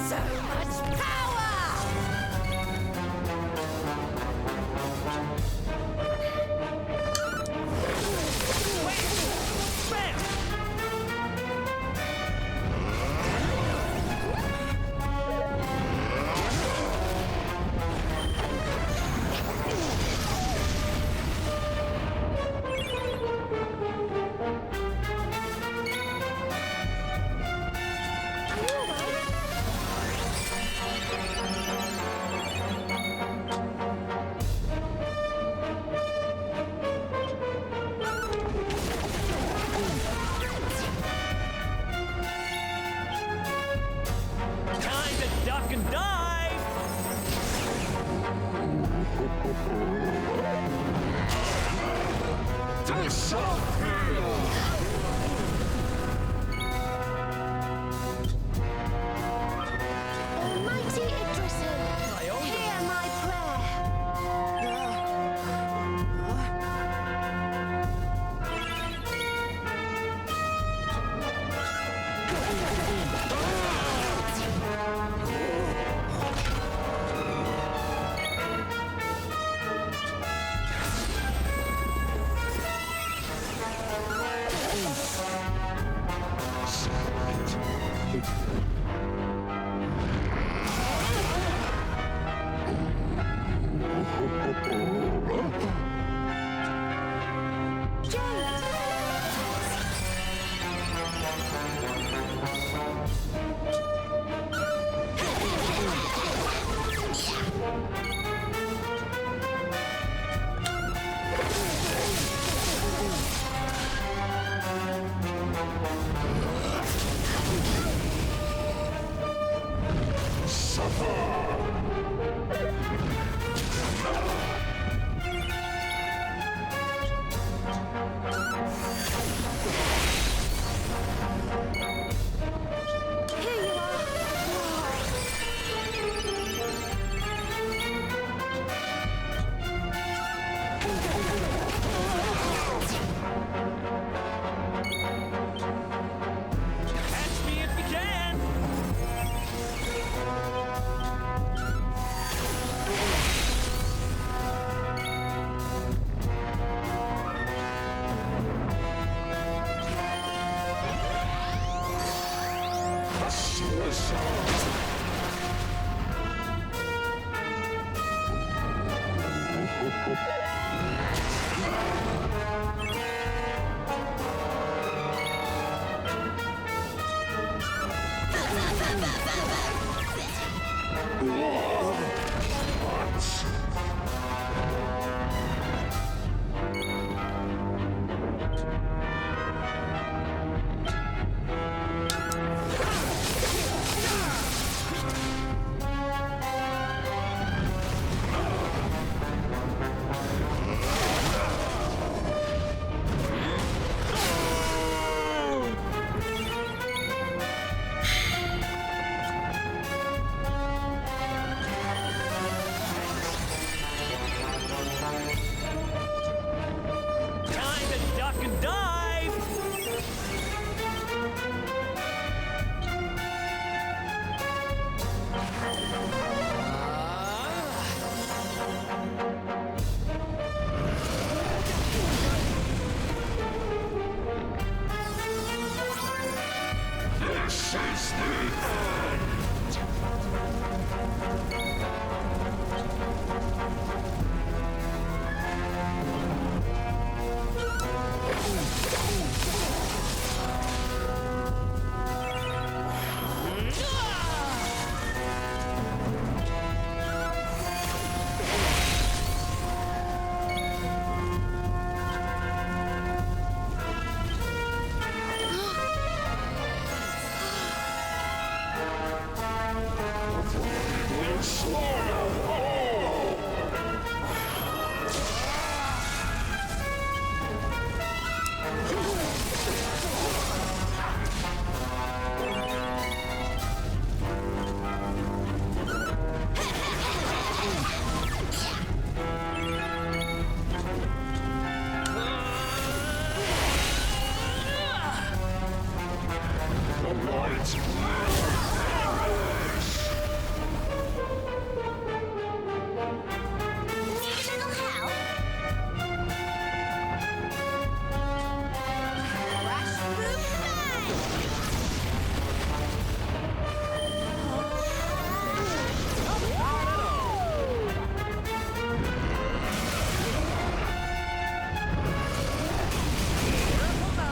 So much power! Almighty Idrisu, hear my prayer. Here you are. Catch me if you can! Time to duck and dive! This is the end. We'll slaughter all. The light Need a little help? Rush, boom, bang!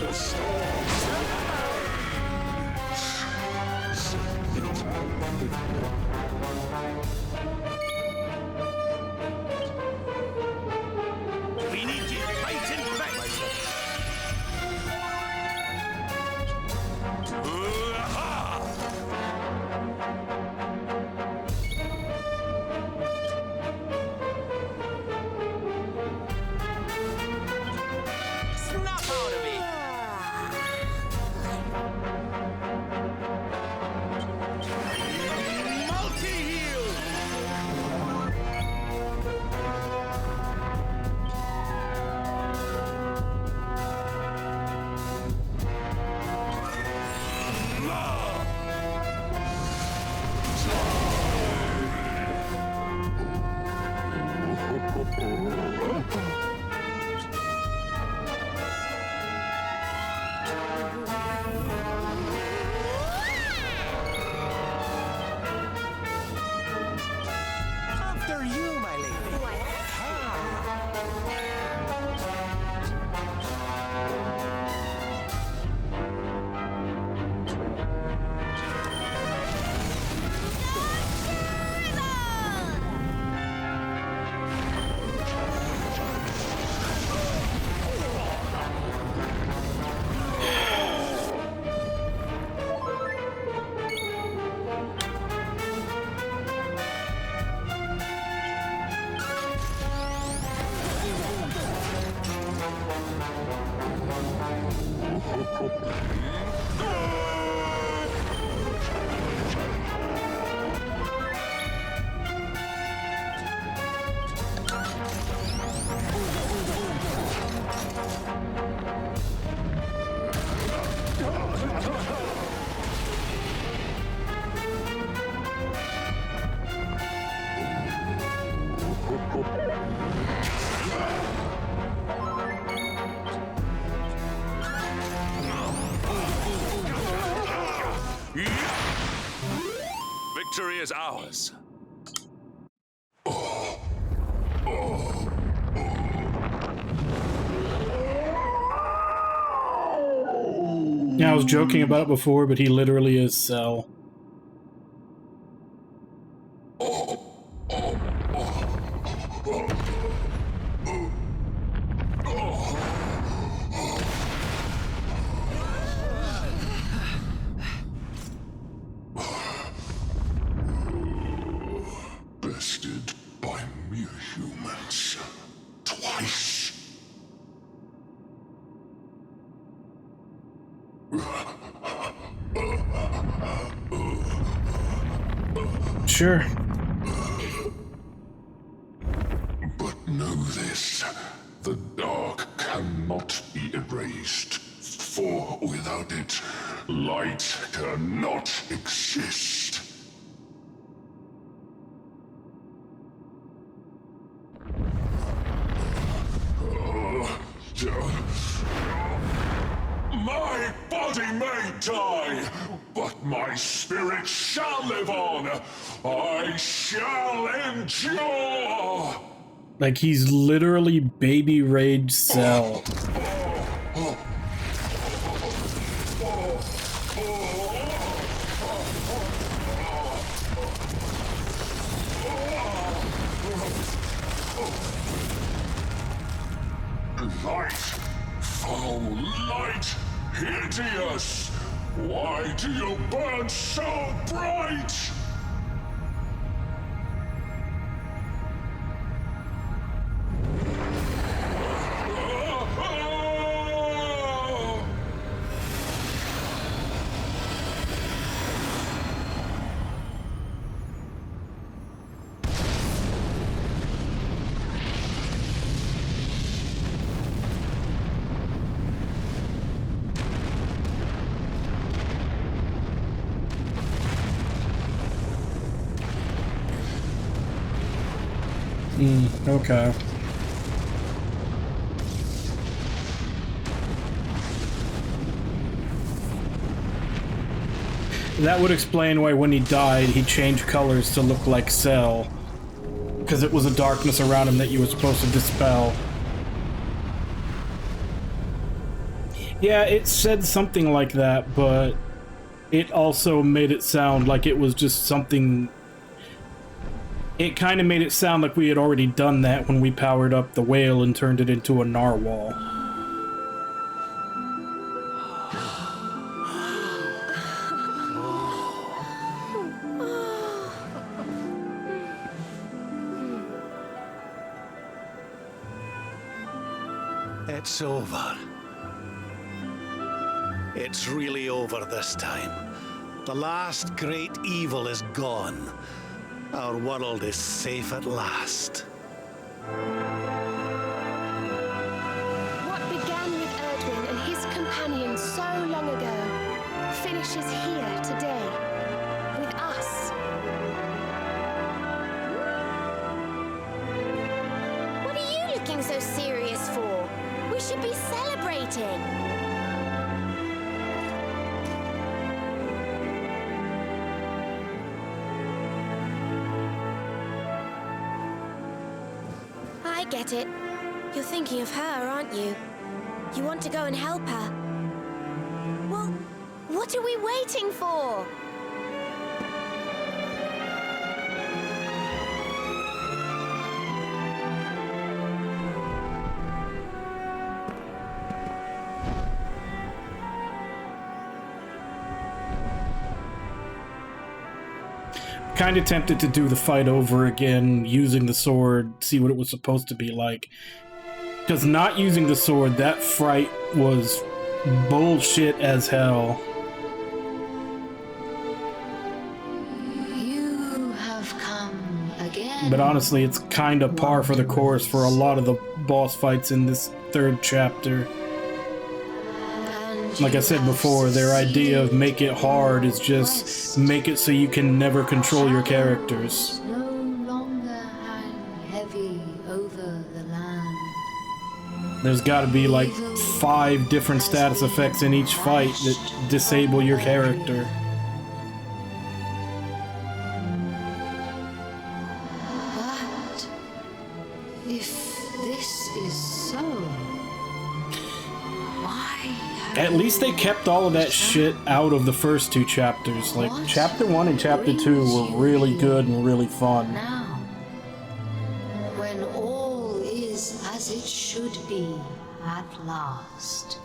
the storm. We need you fighting back. Snap out of it! Multi-heal! After you, my lady. Victory is ours. Yeah, I was joking about it before, but he literally is Cell. Bested by mere humans. Twice. Sure. But know this, the dark cannot be erased, for without it, light cannot exist. My body may die, but my spirit shall live on. I shall endure. Like, he's literally Baby Rage Cell. Light, foul light, hideous. Why do you burn so bright? Okay. That would explain why when he died, he changed colors to look like Cell. Because it was a darkness around him that you were supposed to dispel. Yeah, it said something like that, but it also made it sound like it was just something... It kind of made it sound like we had already done that when we powered up the whale and turned it into a narwhal. It's over. It's really over this time. The last great evil is gone. Our world is safe at last. What began with Erdwin and his companions so long ago finishes here today, with us. What are you looking so serious for? We should be celebrating. I get it. You're thinking of her, aren't you? You want to go and help her. Well, what are we waiting for? Kind of tempted to do the fight over again, using the sword, see what it was supposed to be like. Because not using the sword, that fight was bullshit as hell. You have come again. But honestly, it's kind of par for the course for a lot of the boss fights in this third chapter. Like I said before, their idea of make it hard is just make it so you can never control your characters. No longer hang heavy over the land. There's gotta be like 5 different status effects in each fight that disable your character. But if this is so, At least they kept all of that shit out of the first 2 chapters. Like, Chapter 1 and Chapter 2 were really good and really fun. now, when all is as it should be at last.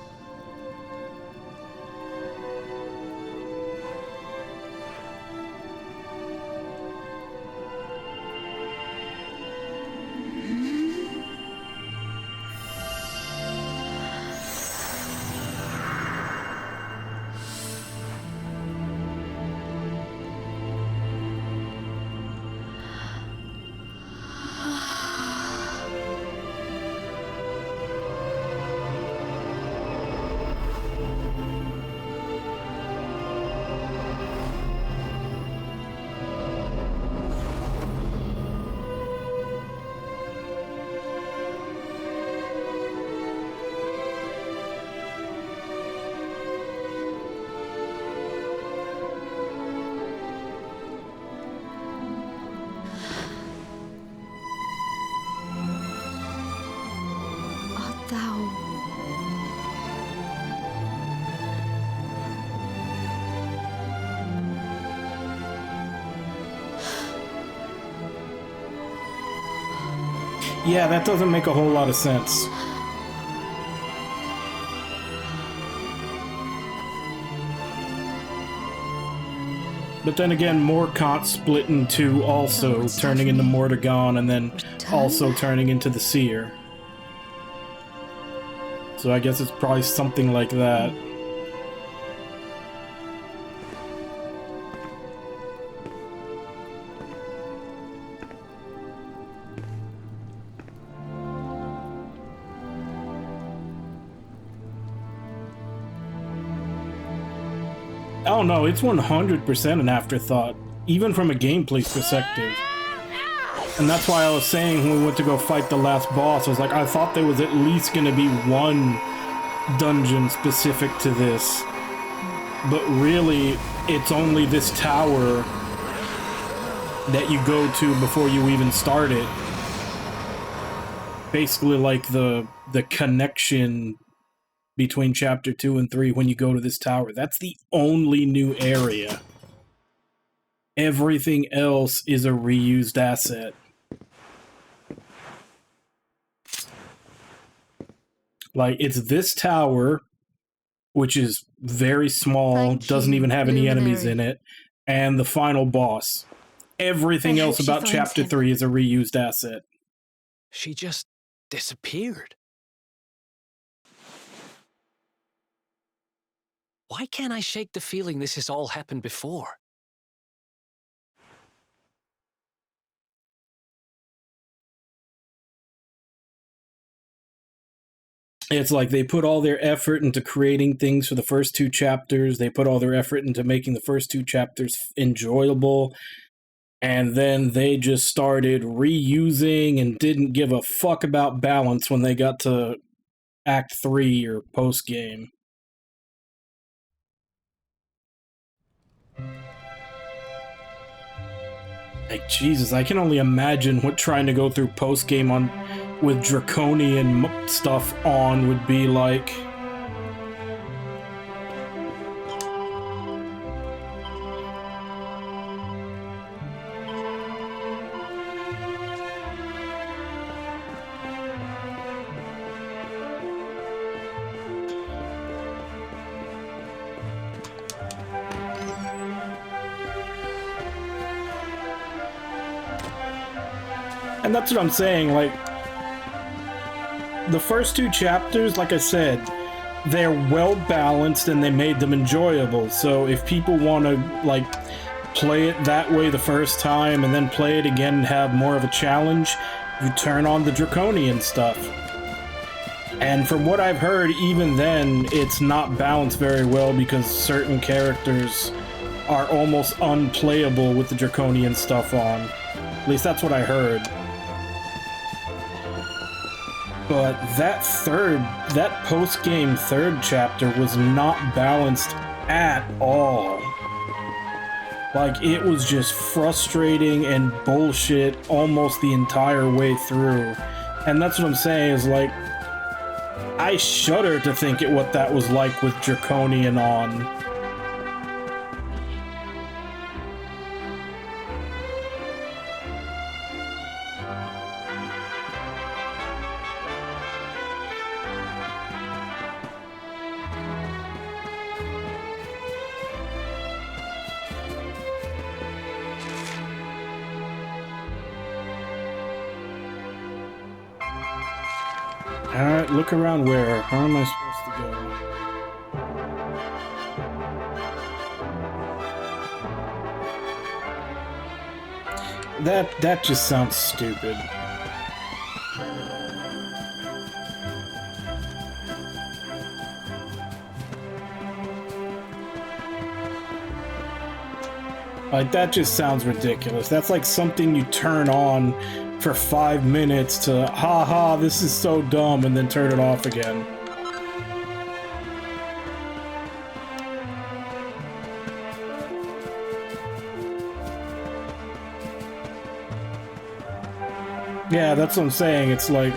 Art thou? Yeah, that doesn't make a whole lot of sense. But then again, Morkant split in 2 also, turning into Mordegon and then also turning into the Seer. So I guess it's probably something like that. Oh no, it's 100% an afterthought, even from a gameplay perspective. And that's why I was saying when we went to go fight the last boss, I was like, I thought there was at least going to be one dungeon specific to this. But really, it's only this tower that you go to before you even start it. Basically like the connection between chapter 2 and 3 when you go to this tower. That's the only new area. Everything else is a reused asset. Like, it's this tower, which is very small, Thank doesn't you, even have any enemies Luminary. in it, and the final boss. Everything I else hope she about finds chapter him. 3 is a reused asset. She just disappeared. Why can't I shake the feeling this has all happened before? It's like they put all their effort into creating things for the first 2 chapters. They put all their effort into making the first 2 chapters enjoyable. And then they just started reusing and didn't give a fuck about balance when they got to Act 3 or post-game. Like, Jesus, I can only imagine what trying to go through post-game on with draconian stuff on would be like. And that's what I'm saying, like, the first 2 chapters, like I said, they're well balanced and they made them enjoyable. So if people want to, like, play it that way the first time and then play it again and have more of a challenge, you turn on the draconian stuff. And from what I've heard, even then, it's not balanced very well because certain characters are almost unplayable with the draconian stuff on. At least that's what I heard. But that post-game 3rd chapter was not balanced at all. Like, it was just frustrating and bullshit almost the entire way through. And that's what I'm saying is, like, I shudder to think at what that was like with Draconian on. Alright, look around where? How am I supposed to go? That just sounds stupid. Like, that just sounds ridiculous. That's like something you turn on for 5 minutes to, haha, this is so dumb, and then turn it off again. Yeah, that's what I'm saying. It's like,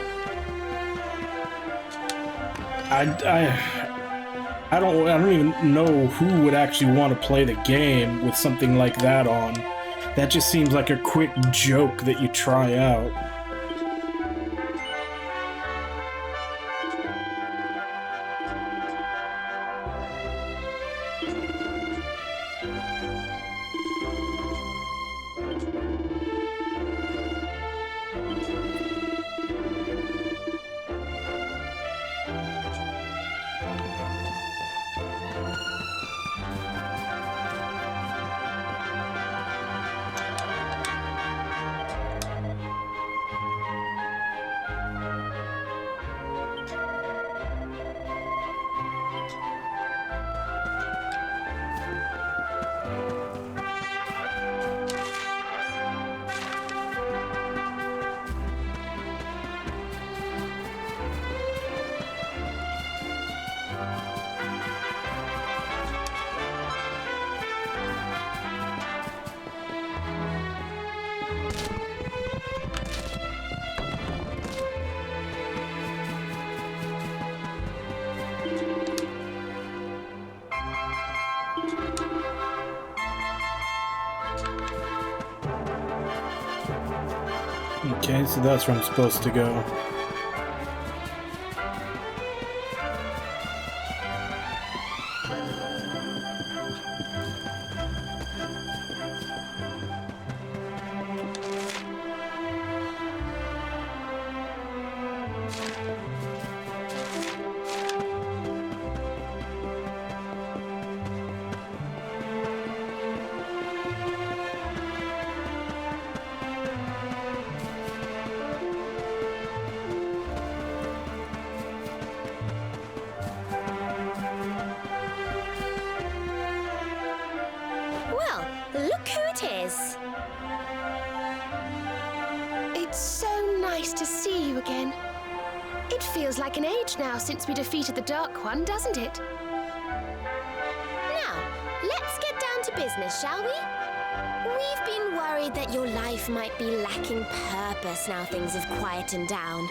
I don't even know who would actually want to play the game with something like that on. That just seems like a quick joke that you try out. Okay, so that's where I'm supposed to go. Well, look who it is. It's so nice to see you again. It feels like an age now since we defeated the Dark One, doesn't it? Now, let's get down to business, shall we? We've been worried that your life might be lacking purpose now things have quietened down.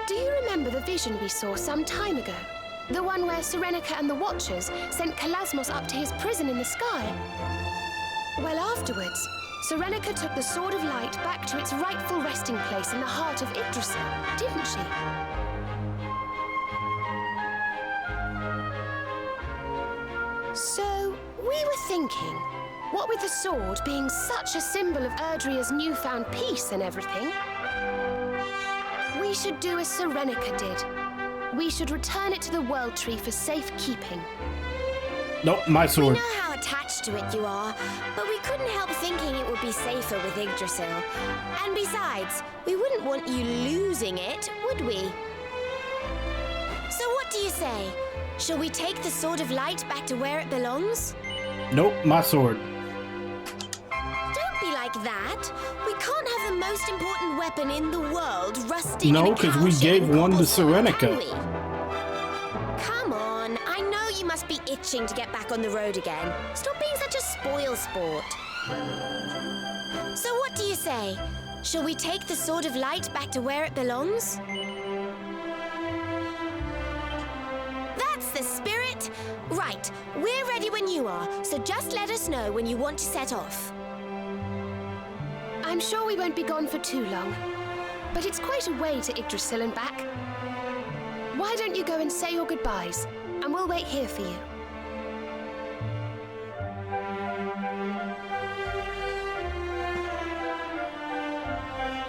Do you remember the vision we saw some time ago? The one where Serenica and the Watchers sent Kalasmos up to his prison in the sky? Well, afterwards, Serenica took the Sword of Light back to its rightful resting place in the heart of Yggdrasil, didn't she? So, we were thinking, what with the sword being such a symbol of Erdrea's newfound peace and everything, we should do as Serenica did. We should return it to the World Tree for safekeeping. Nope, my sword. We know how attached to it you are, but we couldn't help thinking it would be safer with Yggdrasil. And besides, we wouldn't want you losing it, would we? So what do you say? Shall we take the Sword of Light back to where it belongs? Nope, my sword. Don't be like that. We can't have the most important weapon in the world rusting No, in a because we cowshed gave in one to cobblestone, Serenica. can we? Come on, I know you must be itching to get back on the road again. Stop being such a spoil sport. So what do you say? Shall we take the Sword of Light back to where it belongs? That's the spirit! Right, we're ready when you are, so just let us know when you want to set off. I'm sure we won't be gone for too long, but it's quite a way to Yggdrasil and back. Why don't you go and say your goodbyes, and we'll wait here for you.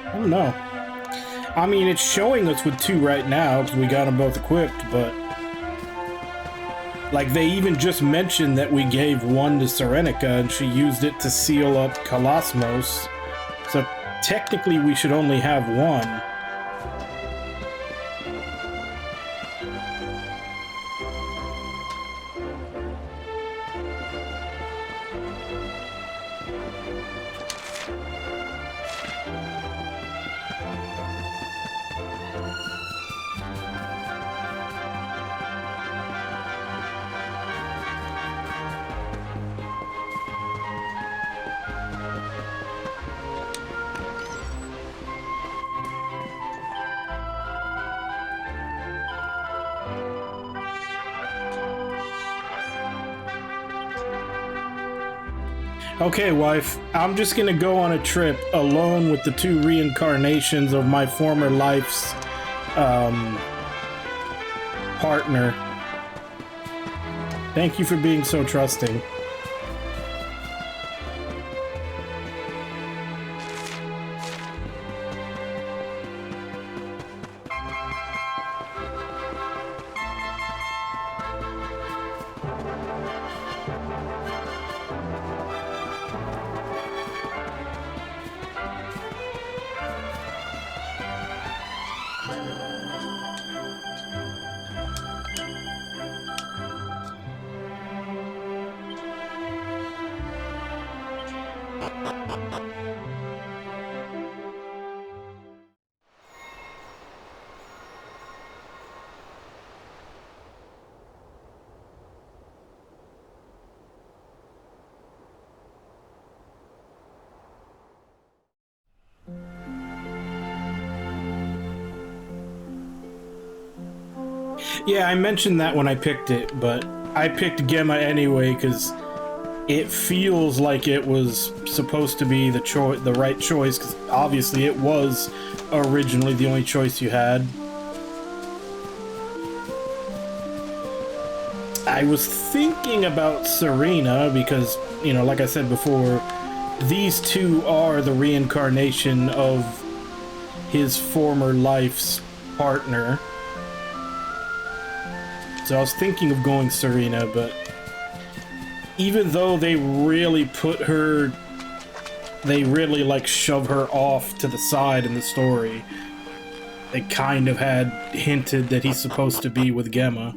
I don't know. I mean, it's showing us with 2 right now, because we got them both equipped, but... Like, they even just mentioned that we gave 1 to Serenica, and she used it to seal up Kalasmos. So, technically, we should only have 1. Okay, wife, I'm just gonna go on a trip alone with the 2 reincarnations of my former life's, partner. Thank you for being so trusting. Yeah, I mentioned that when I picked it, but I picked Gemma anyway because it feels like it was supposed to be the right choice, because obviously it was originally the only choice you had. I was thinking about Serena because, you know, like I said before, these two are the reincarnation of his former life's partner. So I was thinking of going Serena, but even though they really like shove her off to the side in the story, they kind of had hinted that he's supposed to be with Gemma.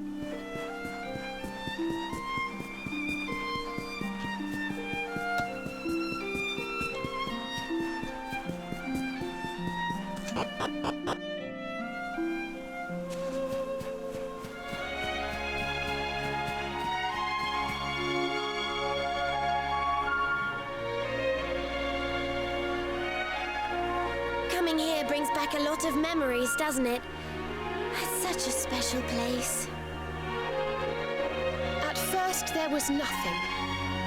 Coming here brings back a lot of memories, doesn't it? It's such a special place. At first there was nothing.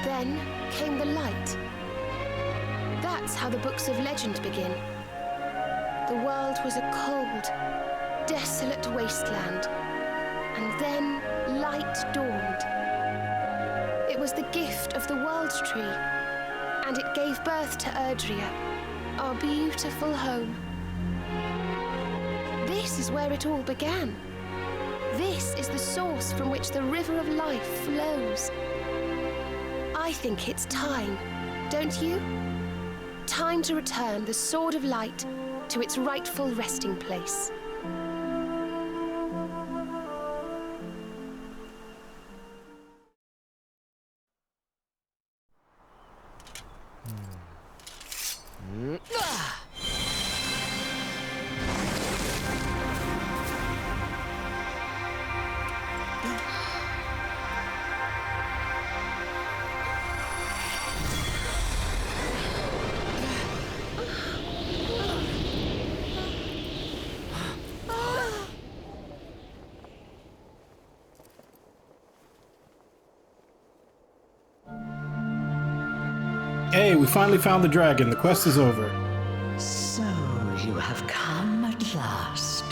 Then came the light. That's how the books of legend begin. The world was a cold, desolate wasteland. And then light dawned. It was the gift of the World Tree. And it gave birth to Erdrea, our beautiful home. This is where it all began. This is the source from which the river of life flows. I think it's time, don't you? Time to return the Sword of Light to its rightful resting place. Hey, we finally found the dragon. The quest is over. So you have come at last.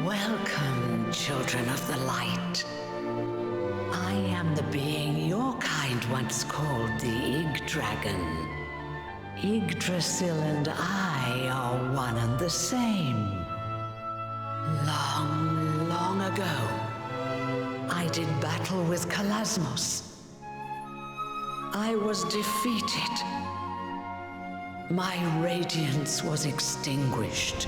Welcome, children of the light. I am the being your kind once called the Yggdragon. Yggdrasil and I are one and the same. Long, long ago, I did battle with Kalasmos. I was defeated. My radiance was extinguished.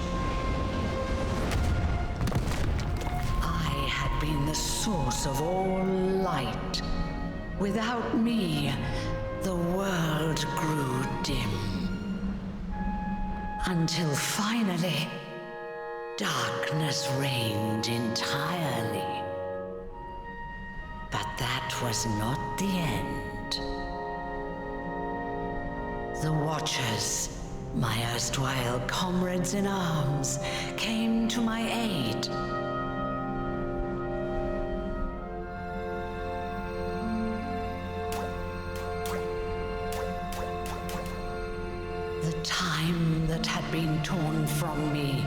I had been the source of all light. Without me, the world grew dim. Until finally, darkness reigned entirely. But that was not the end. The Watchers, my erstwhile comrades in arms, came to my aid. The time that had been torn from me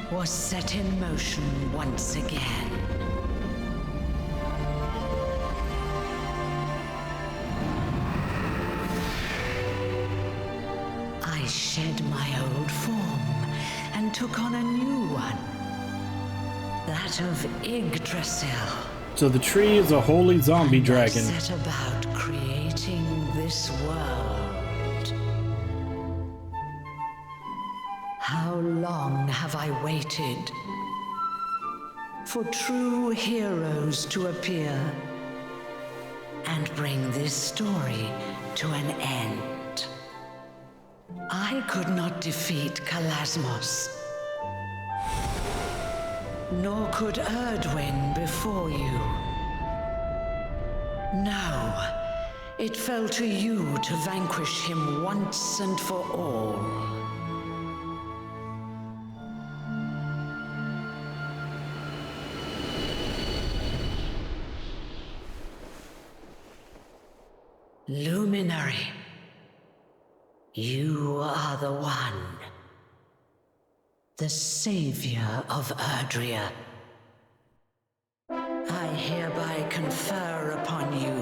was set in motion once again. I shed my old form and took on a new one. That of Yggdrasil. So the tree is a holy zombie dragon. I set about creating this world. How long have I waited for true heroes to appear and bring this story to an end? I could not defeat Kalasmos, nor could Erdwin before you. No, it fell to you to vanquish him once and for all. Luminary, you are the one. The savior of Erdrea. I hereby confer upon you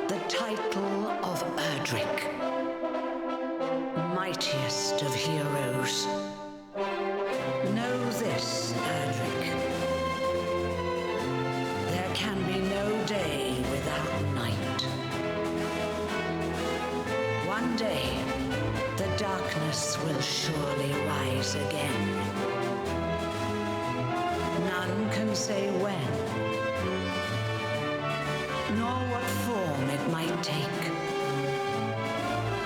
the title of Erdrick, mightiest of heroes. Know this, Erdrick. There can be no day without night. One day, the darkness will surely rise again. None can say when, nor what form it might take.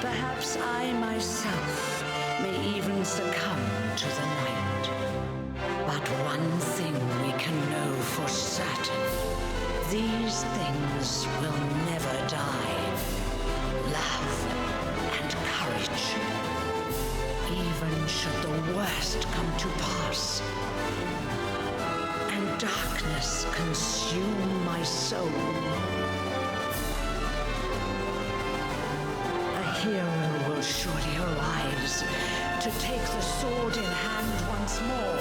Perhaps I myself may even succumb to the night. But one thing we can know for certain. These things will never die. Love and courage. Even should the worst come to pass. And darkness consume my soul. A hero will surely arise to take the sword in hand once more.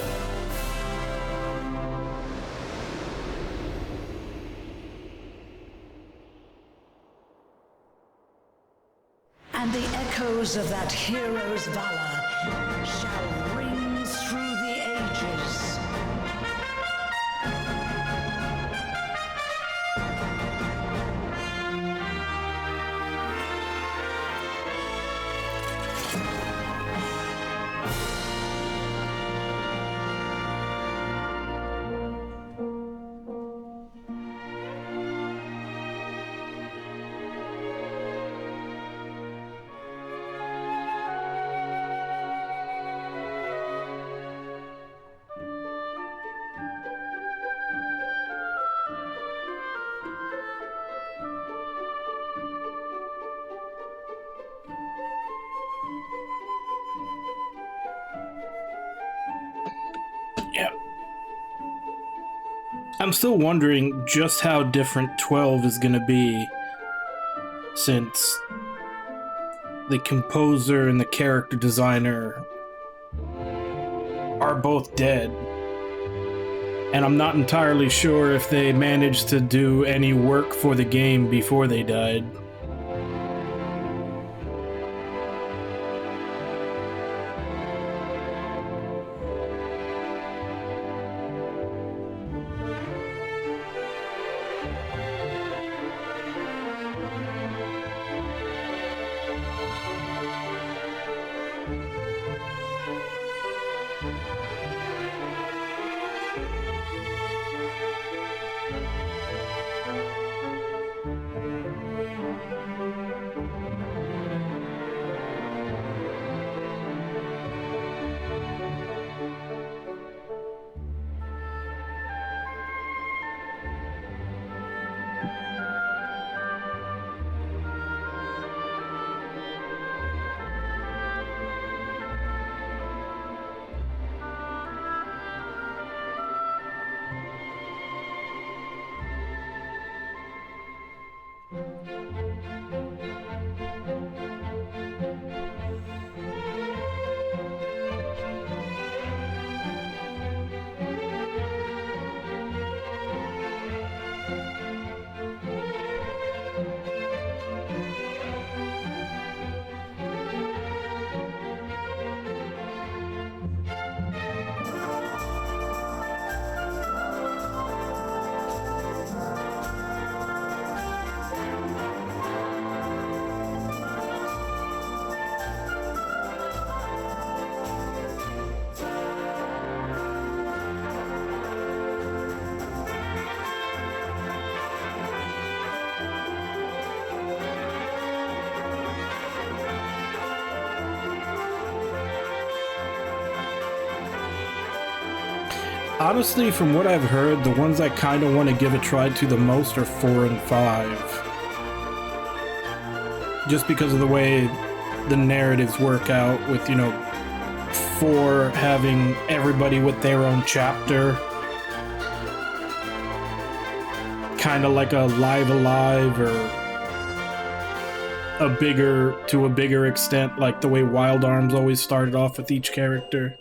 And the echoes of that hero's valor shall ring through the ages. I'm still wondering just how different 12 is going to be, since the composer and the character designer are both dead. And I'm not entirely sure if they managed to do any work for the game before they died. Honestly, from what I've heard, the ones I kind of want to give a try to the most are 4 and 5. Just because of the way the narratives work out with, 4 having everybody with their own chapter. Kind of like a Live Alive or a bigger extent, like the way Wild Arms always started off with each character.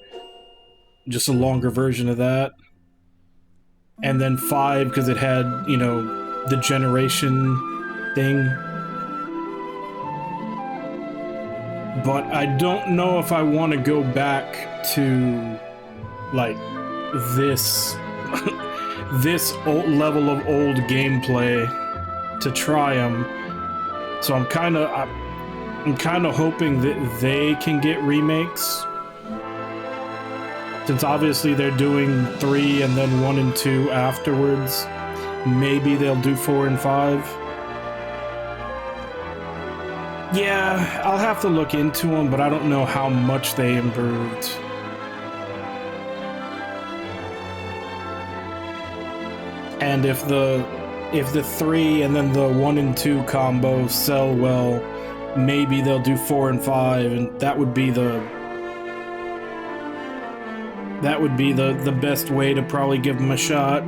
Just a longer version of that. And then 5, because it had, you know, the generation thing. But I don't know if I want to go back to, like, this this old level of old gameplay to try them. So I'm kind of hoping that they can get remakes. Since obviously they're doing 3 and then 1 and 2 afterwards. Maybe they'll do 4 and 5. Yeah, I'll have to look into them, but I don't know how much they improved. And if the 3 and then the 1 and 2 combo sell well, maybe they'll do 4 and 5, and that would be the best way to probably give them a shot.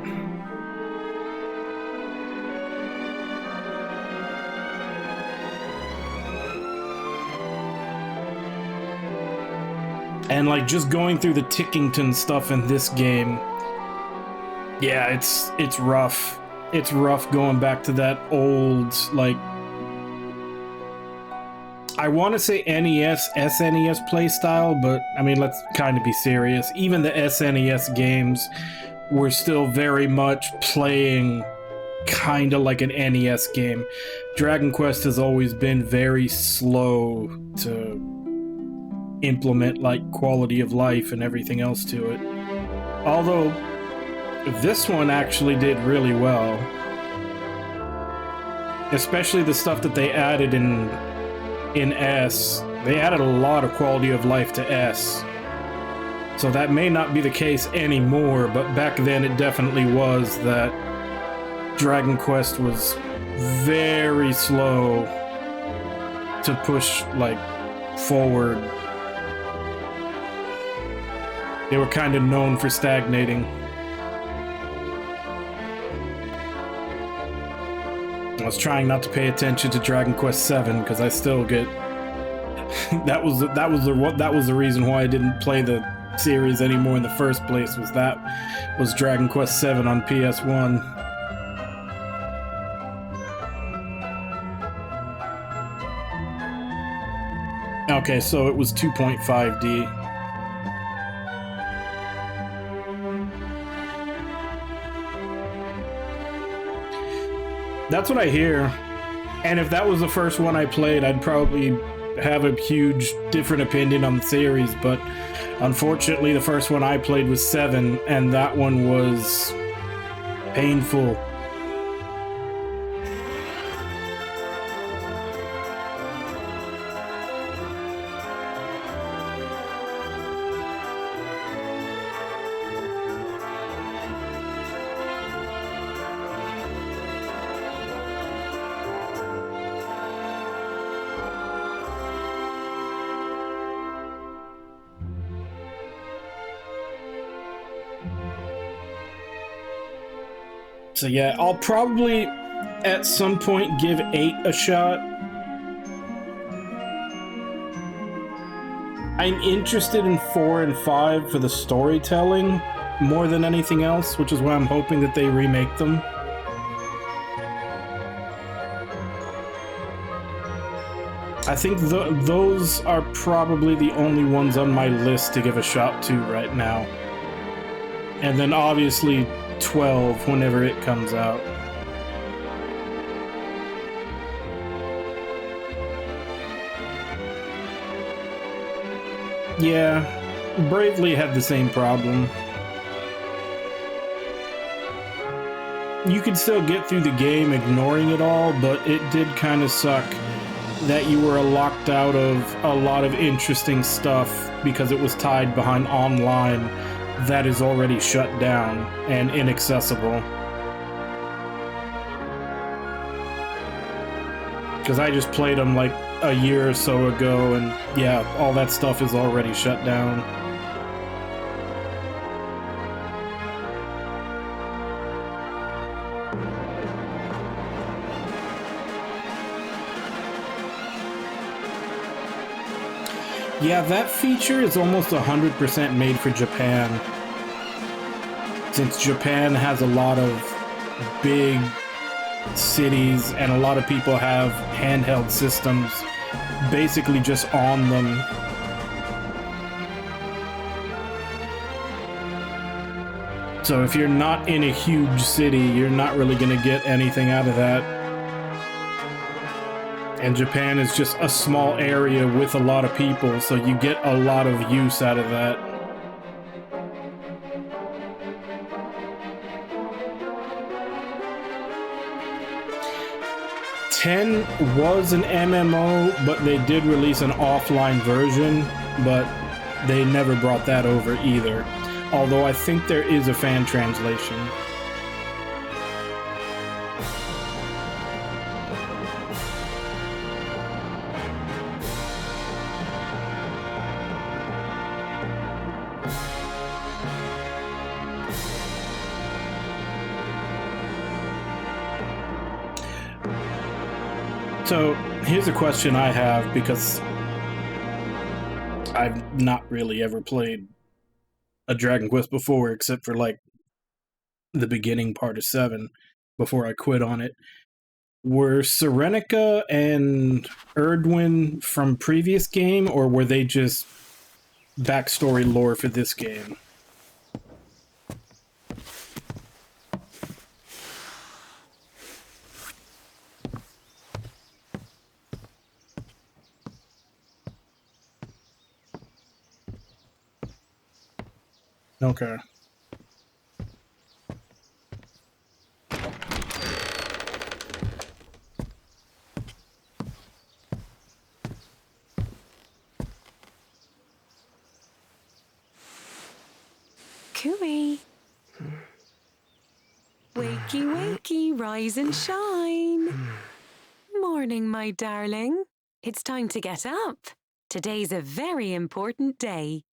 And like just going through the Tickington stuff in this game, yeah, it's rough. It's rough going back to that old, like, I want to say NES, SNES playstyle, but I mean, let's kind of be serious. Even the SNES games were still very much playing kind of like an NES game. Dragon Quest has always been very slow to implement like quality of life and everything else to it. Although this one actually did really well. Especially the stuff that they added in S. They added a lot of quality of life to S. So that may not be the case anymore, but back then it definitely was that Dragon Quest was very slow to push like forward. They were kind of known for stagnating. I was trying not to pay attention to Dragon Quest VII because I still get that was the reason why I didn't play the series anymore in the first place. Was Dragon Quest VII on PS1. Okay, so it was 2.5D. That's what I hear. And if that was the first one I played, I'd probably have a huge different opinion on the series, but unfortunately the first one I played was 7, and that one was painful. So yeah, I'll probably at some point give 8 a shot. I'm interested in 4 and 5 for the storytelling more than anything else, which is why I'm hoping that they remake them. I think those are probably the only ones on my list to give a shot to right now. And then obviously 12 whenever it comes out. Yeah, Bravely had the same problem. You could still get through the game ignoring it all, but it did kind of suck that you were locked out of a lot of interesting stuff because it was tied behind online that is already shut down and inaccessible. Because I just played them like a year or so ago, and yeah, all that stuff is already shut down. Yeah, that feature is almost 100% made for Japan. Since Japan has a lot of big cities and a lot of people have handheld systems basically just on them. So if you're not in a huge city, you're not really going to get anything out of that. And Japan is just a small area with a lot of people, so you get a lot of use out of that. Ten was an MMO, but they did release an offline version, but they never brought that over either. Although I think there is a fan translation. So here's a question I have, because I've not really ever played a Dragon Quest before, except for like the beginning part of 7 before I quit on it. Were Serenica and Erdwin from previous game, or were they just backstory lore for this game? Okay. Cooey. Wakey, wakey, rise and shine. Morning, my darling. It's time to get up. Today's a very important day.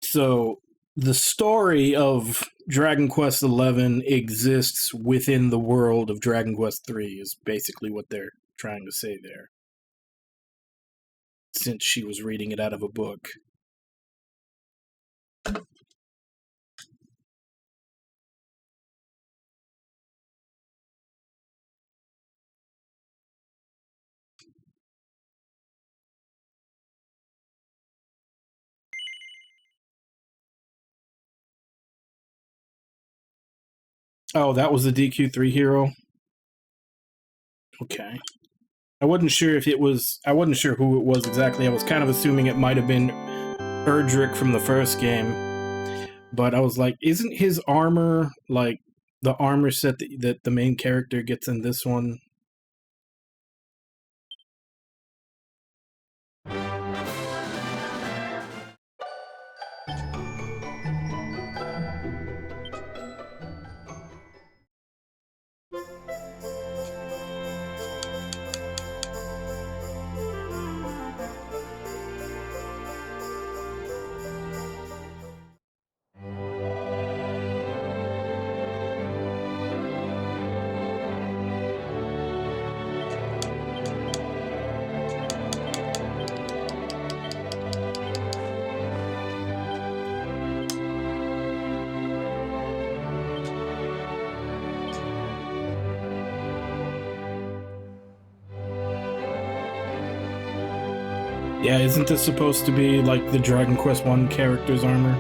So the story of Dragon Quest XI exists within the world of Dragon Quest III is basically what they're trying to say there. Since she was reading it out of a book. Oh, that was the DQ3 hero? Okay. I wasn't sure if it was... I wasn't sure who it was exactly. I was kind of assuming it might have been Erdrick from the first game. But I was like, isn't his armor, like, the armor set that the main character gets in this one? Yeah, isn't this supposed to be like the Dragon Quest I character's armor?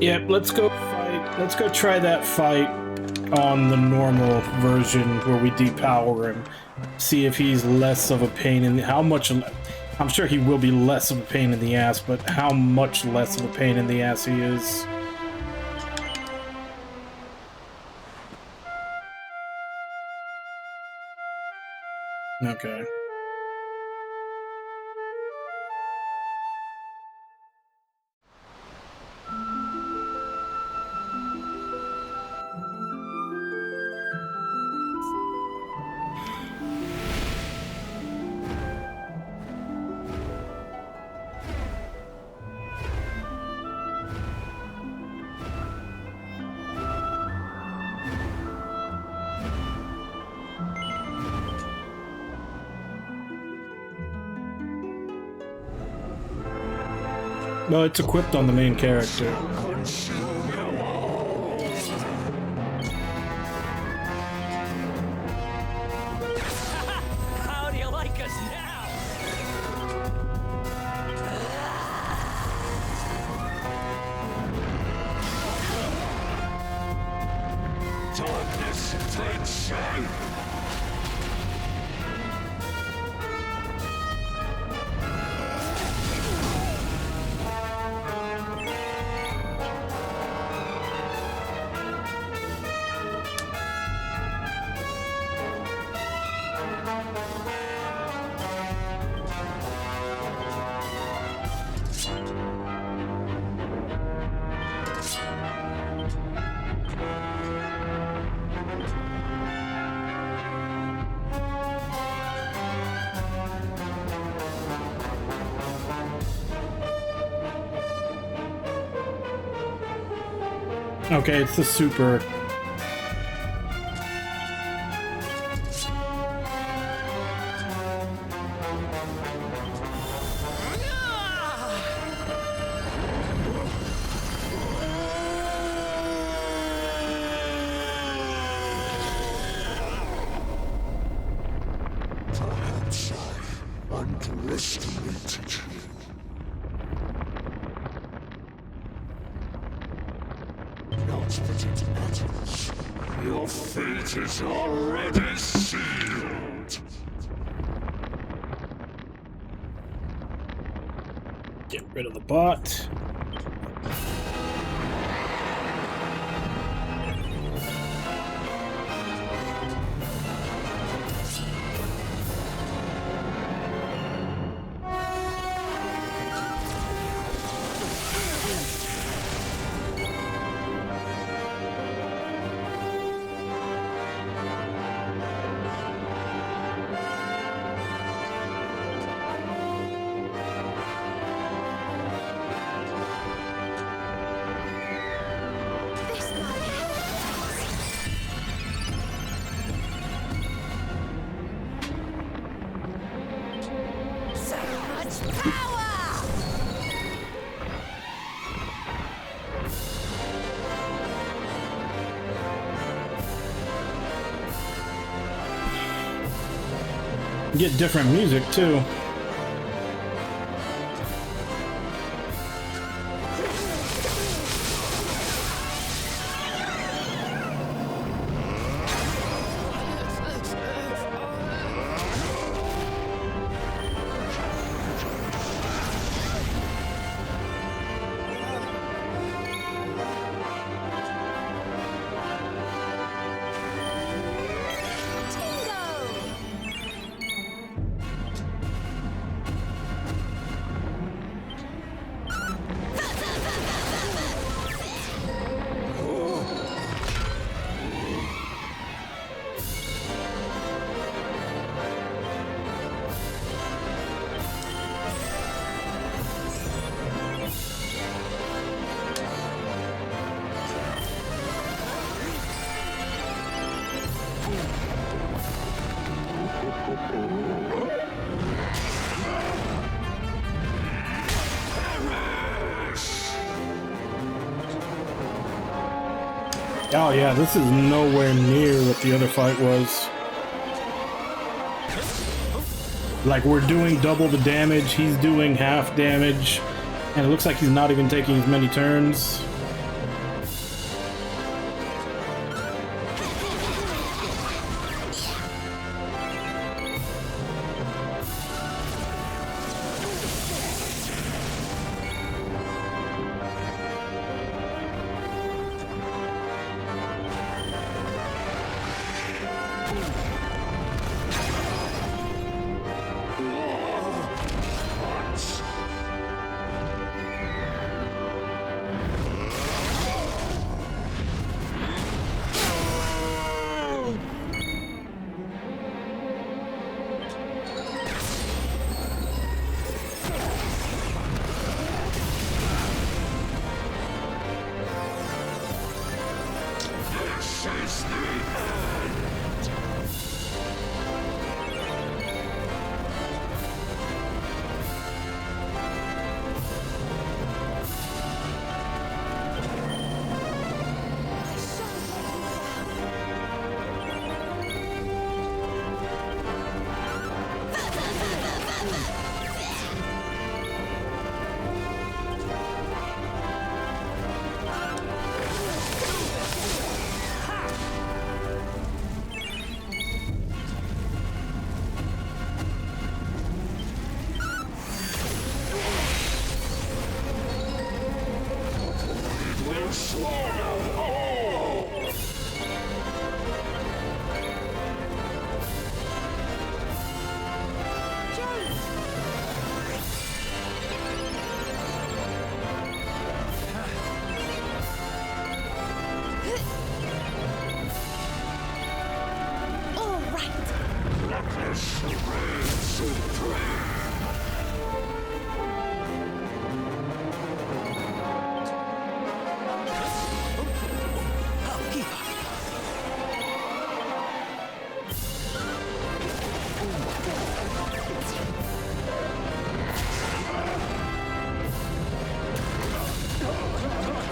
Yep, let's go fight. Let's go try that fight on the normal version where we depower him. See if he's less of a pain in the... How much... I'm sure he will be less of a pain in the ass, but how much less of a pain in the ass he is. Okay. No, it's equipped on the main character. How do you like us now? Darkness attention! Okay, it's the super. Perhaps I underestimated you. Not that it matters. Your fate is already sealed. Get rid of the bot. Get different music too. Oh yeah, this is nowhere near what the other fight was. Like, we're doing double the damage, he's doing half damage, and it looks like he's not even taking as many turns.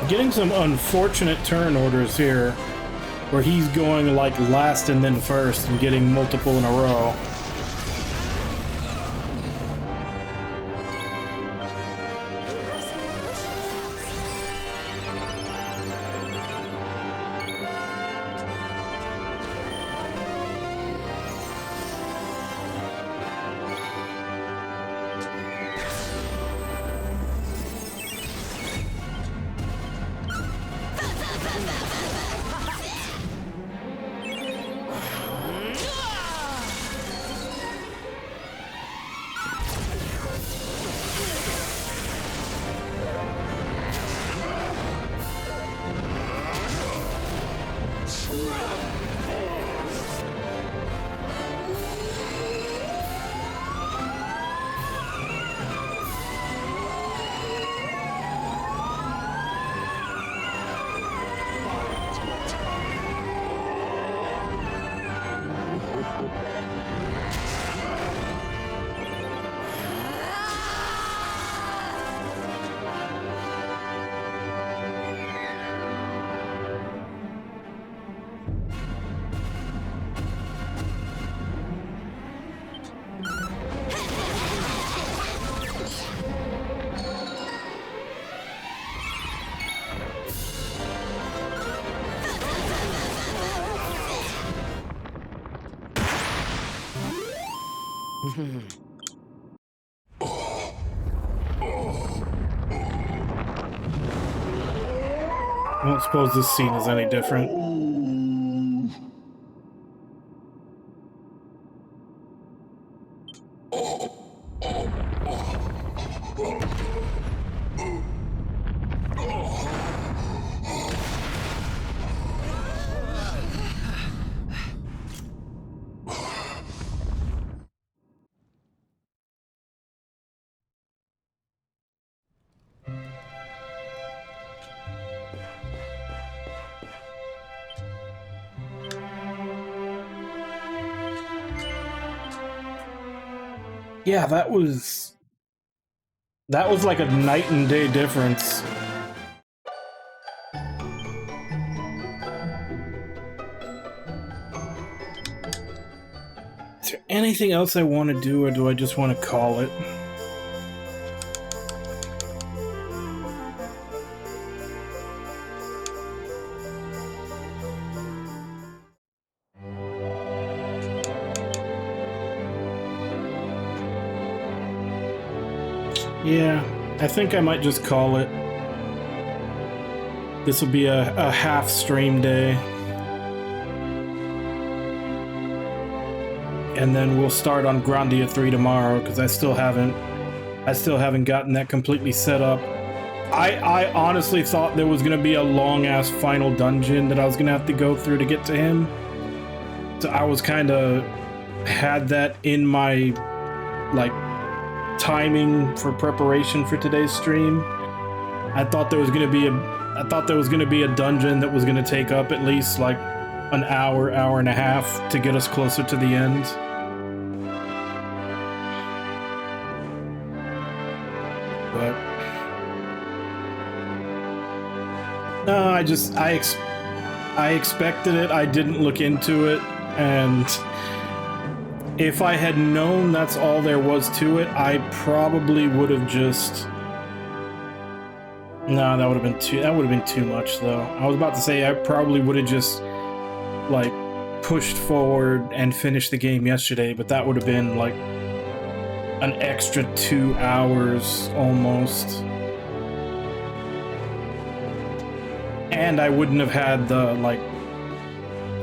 Getting some unfortunate turn orders here, where he's going like last and then first and getting multiple in a row. I don't suppose this scene is any different. Yeah, that was like a night and day difference. Is there anything else I want to do, or do I just want to call it? Yeah, I think I might just call it. This will be a half stream day. And then we'll start on Grandia 3 tomorrow, because I still haven't gotten that completely set up. I honestly thought there was gonna be a long ass final dungeon that I was gonna have to go through to get to him. So I was kinda had that in my like timing for preparation for today's stream. I thought there was gonna be a dungeon that was gonna take up at least like an hour and a half to get us closer to the end. But no, I expected it. I didn't look into it, and if I had known that's all there was to it, I probably would have just... No, that would have been too much, though. I was about to say I probably would have just, like, pushed forward and finished the game yesterday, but that would have been, like, an extra 2 hours, almost. And I wouldn't have had the, like...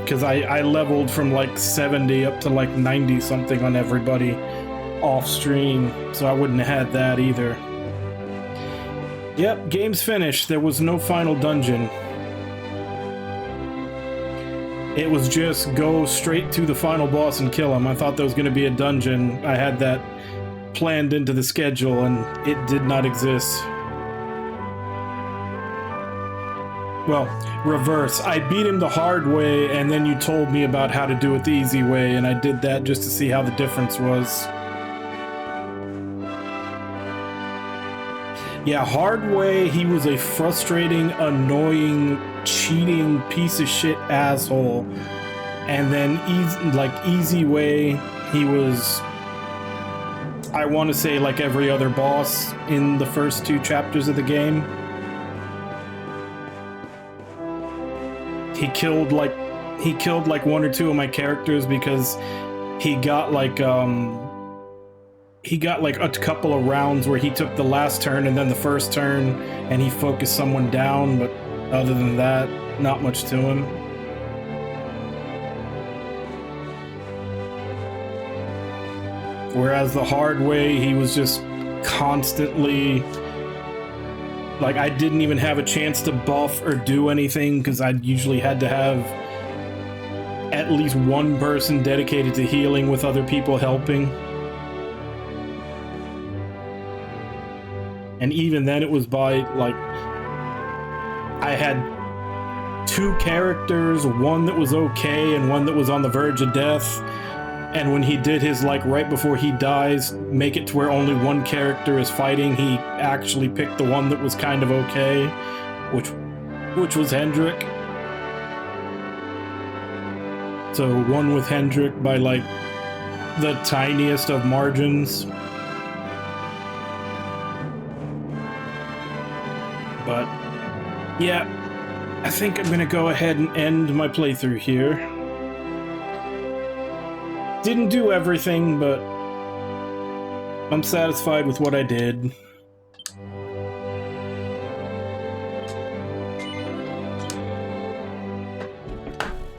Because I leveled from like 70 up to like 90 something on everybody off stream, so I wouldn't have had that either. Yep, game's finished. There was no final dungeon. It was just go straight to the final boss and kill him. I thought there was going to be a dungeon. I had that planned into the schedule, and it did not exist. Well, reverse. I beat him the hard way, and then you told me about how to do it the easy way, and I did that just to see how the difference was. Yeah, hard way, he was a frustrating, annoying, cheating piece of shit asshole. And then easy way, he was, I want to say, like every other boss in the first 2 chapters of the game. He killed like 1 or 2 of my characters because he got like a couple of rounds where he took the last turn and then the first turn and he focused someone down, but other than that, not much to him. Whereas the hard way, he was just constantly, like, I didn't even have a chance to buff or do anything because I usually had to have at least one person dedicated to healing with other people helping. And even then it was by, like, I had 2 characters, one that was okay and one that was on the verge of death. And when he did his, like, right before he dies, make it to where only one character is fighting, he actually picked the one that was kind of okay, which was Hendrik. So one with Hendrik by, like, the tiniest of margins. But, yeah, I think I'm gonna go ahead and end my playthrough here. Didn't do everything, but I'm satisfied with what I did.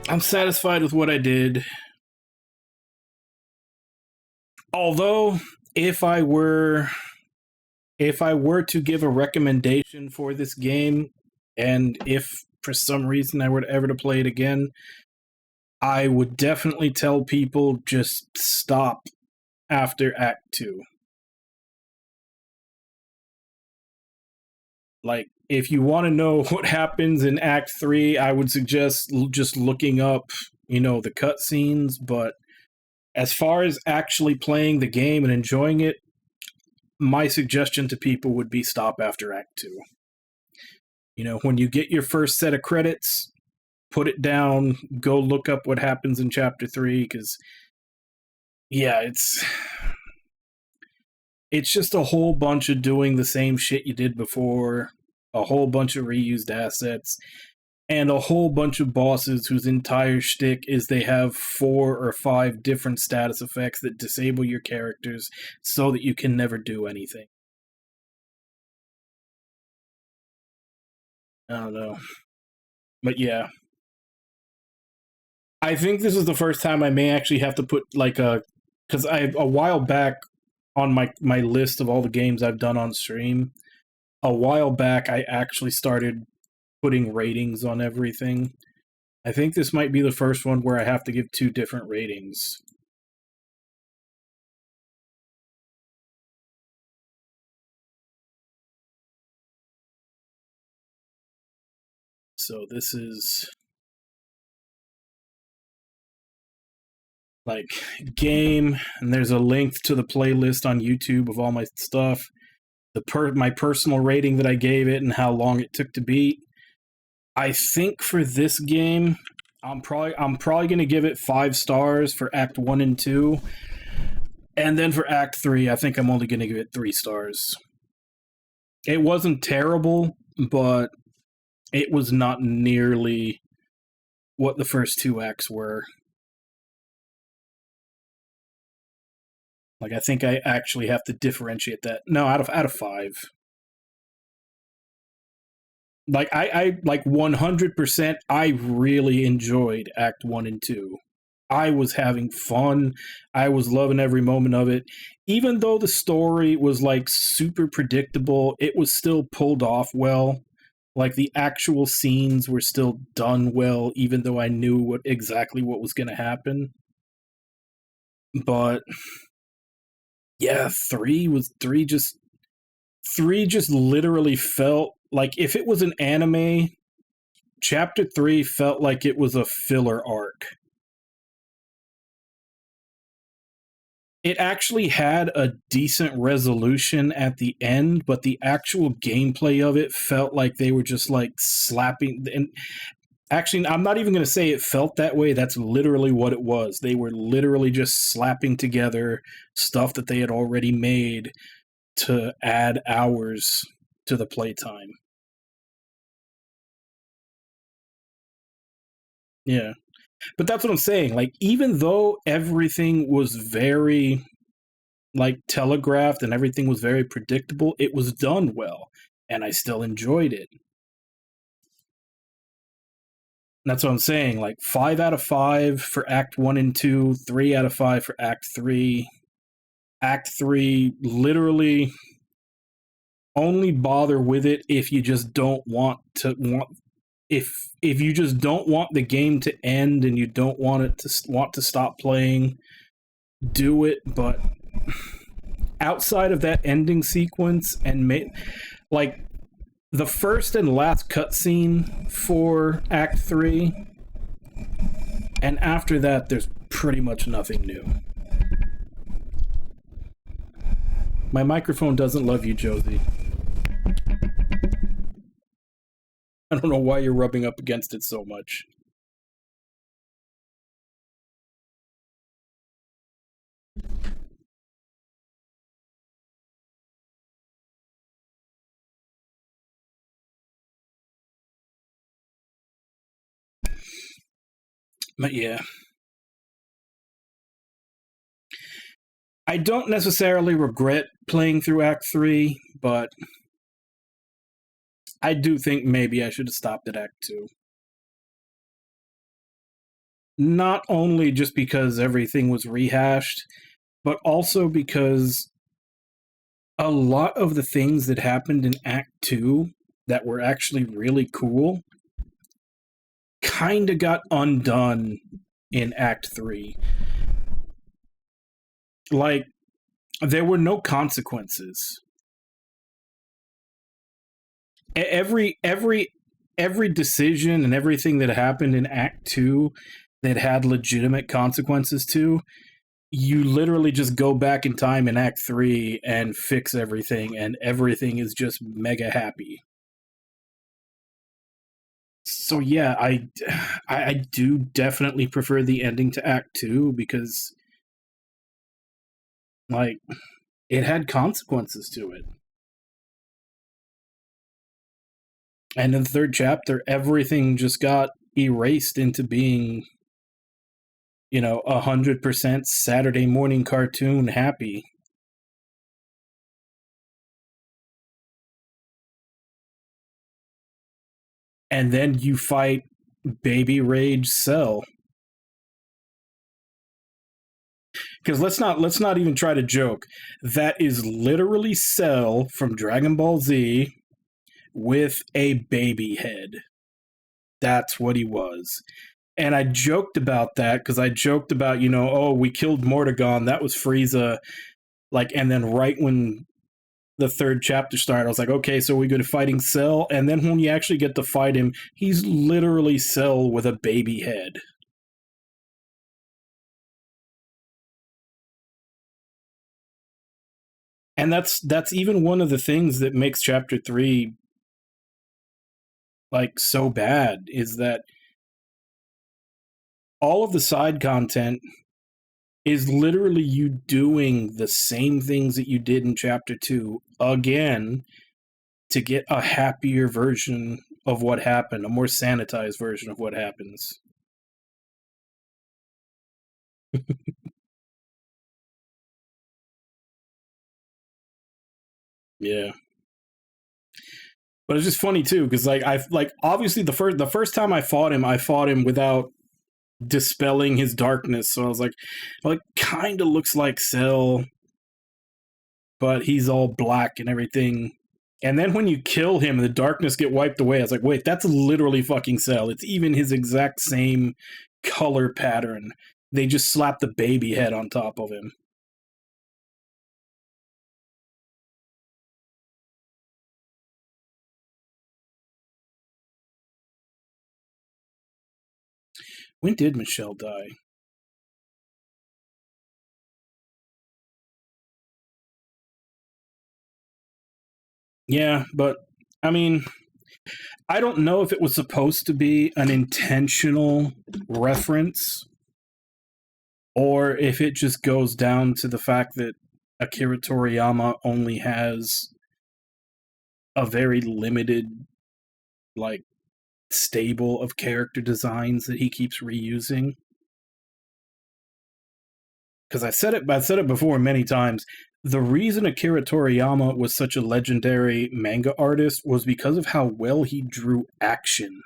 I'm satisfied with what I did. Although, if I were to give a recommendation for this game, and if for some reason I were ever to play it again, I would definitely tell people just stop after Act 2. Like, if you want to know what happens in Act 3, I would suggest just looking up, you know, the cutscenes, but as far as actually playing the game and enjoying it, my suggestion to people would be stop after Act 2. You know, when you get your first set of credits, put it down, go look up what happens in Chapter 3, because, yeah, it's just a whole bunch of doing the same shit you did before, a whole bunch of reused assets, and a whole bunch of bosses whose entire shtick is they have 4 or 5 different status effects that disable your characters so that you can never do anything. I don't know. But yeah. I think this is the first time I may actually have to put, like, because a while back on my list of all the games I've done on stream, a while back I actually started putting ratings on everything. I think this might be the first one where I have to give 2 different ratings. So this is like game, and there's a link to the playlist on YouTube of all my stuff. My personal rating that I gave it and how long it took to beat. I think for this game, I'm probably going to give it 5 stars for Act 1 and 2. And then for Act 3, I think I'm only going to give it 3 stars. It wasn't terrible, but it was not nearly what the first 2 acts were. Like, I think I actually have to differentiate that. No, out of 5. Like, I like 100%, I really enjoyed Act 1 and 2. I was having fun. I was loving every moment of it. Even though the story was, like, super predictable, it was still pulled off well. Like, the actual scenes were still done well, even though I knew exactly what was going to happen. But yeah, 3 just literally felt like, if it was an anime, Chapter 3 felt like it was a filler arc. It actually had a decent resolution at the end, but the actual gameplay of it felt like they were just like slapping. And actually, I'm not even going to say it felt that way. That's literally what it was. They were literally just slapping together stuff that they had already made to add hours to the playtime. Yeah. But that's what I'm saying. Like, even though everything was very, like, telegraphed and everything was very predictable, it was done well. And I still enjoyed it. That's what I'm saying. Like, 5 out of 5 for Act 1 and 2, 3 out of 5 for Act 3. Act 3, literally, only bother with it if you just don't want if you just don't want the game to end and you don't want to stop playing, do it. But outside of that ending sequence and like the first and last cutscene for Act 3, and after that, there's pretty much nothing new. My microphone doesn't love you, Josie. I don't know why you're rubbing up against it so much. But yeah. I don't necessarily regret playing through Act 3, but I do think maybe I should have stopped at Act 2. Not only just because everything was rehashed, but also because a lot of the things that happened in Act 2 that were actually really cool kind of got undone in Act 3. Like, there were no consequences. Every decision and everything that happened in Act 2 that had legitimate consequences to, you literally just go back in time in Act 3 and fix everything, and everything is just mega happy. So yeah, I do definitely prefer the ending to Act 2 because, like, it had consequences to it. And in the third chapter, everything just got erased into being, 100% Saturday morning cartoon happy. And then you fight Baby Rage Cell. Because let's not even try to joke. That is literally Cell from Dragon Ball Z with a baby head. That's what he was. And I joked about that because I joked about, oh, we killed Mordegon. That was Frieza. Like, and then right when the third chapter started, I was like, okay, so we're going to fighting Cell. And then when you actually get to fight him, he's literally Cell with a baby head. And that's even one of the things that makes Chapter 3 like so bad, is that all of the side content is literally you doing the same things that you did in Chapter 2 again to get a happier version of what happened, a more sanitized version of what happens. Yeah. But it's just funny too, because obviously the first time I fought him without dispelling his darkness. So I was like, well, it kind of looks like Cell, but he's all black and everything. And then when you kill him, the darkness get wiped away. I was like, wait, that's literally fucking Cell. It's even his exact same color pattern. They just slapped the baby head on top of him. When did Michelle die? Yeah, but, I mean, I don't know if it was supposed to be an intentional reference, or if it just goes down to the fact that Akira Toriyama only has a very limited, like, stable of character designs that he keeps reusing. Because I said it before many times. The reason Akira Toriyama was such a legendary manga artist was because of how well he drew action.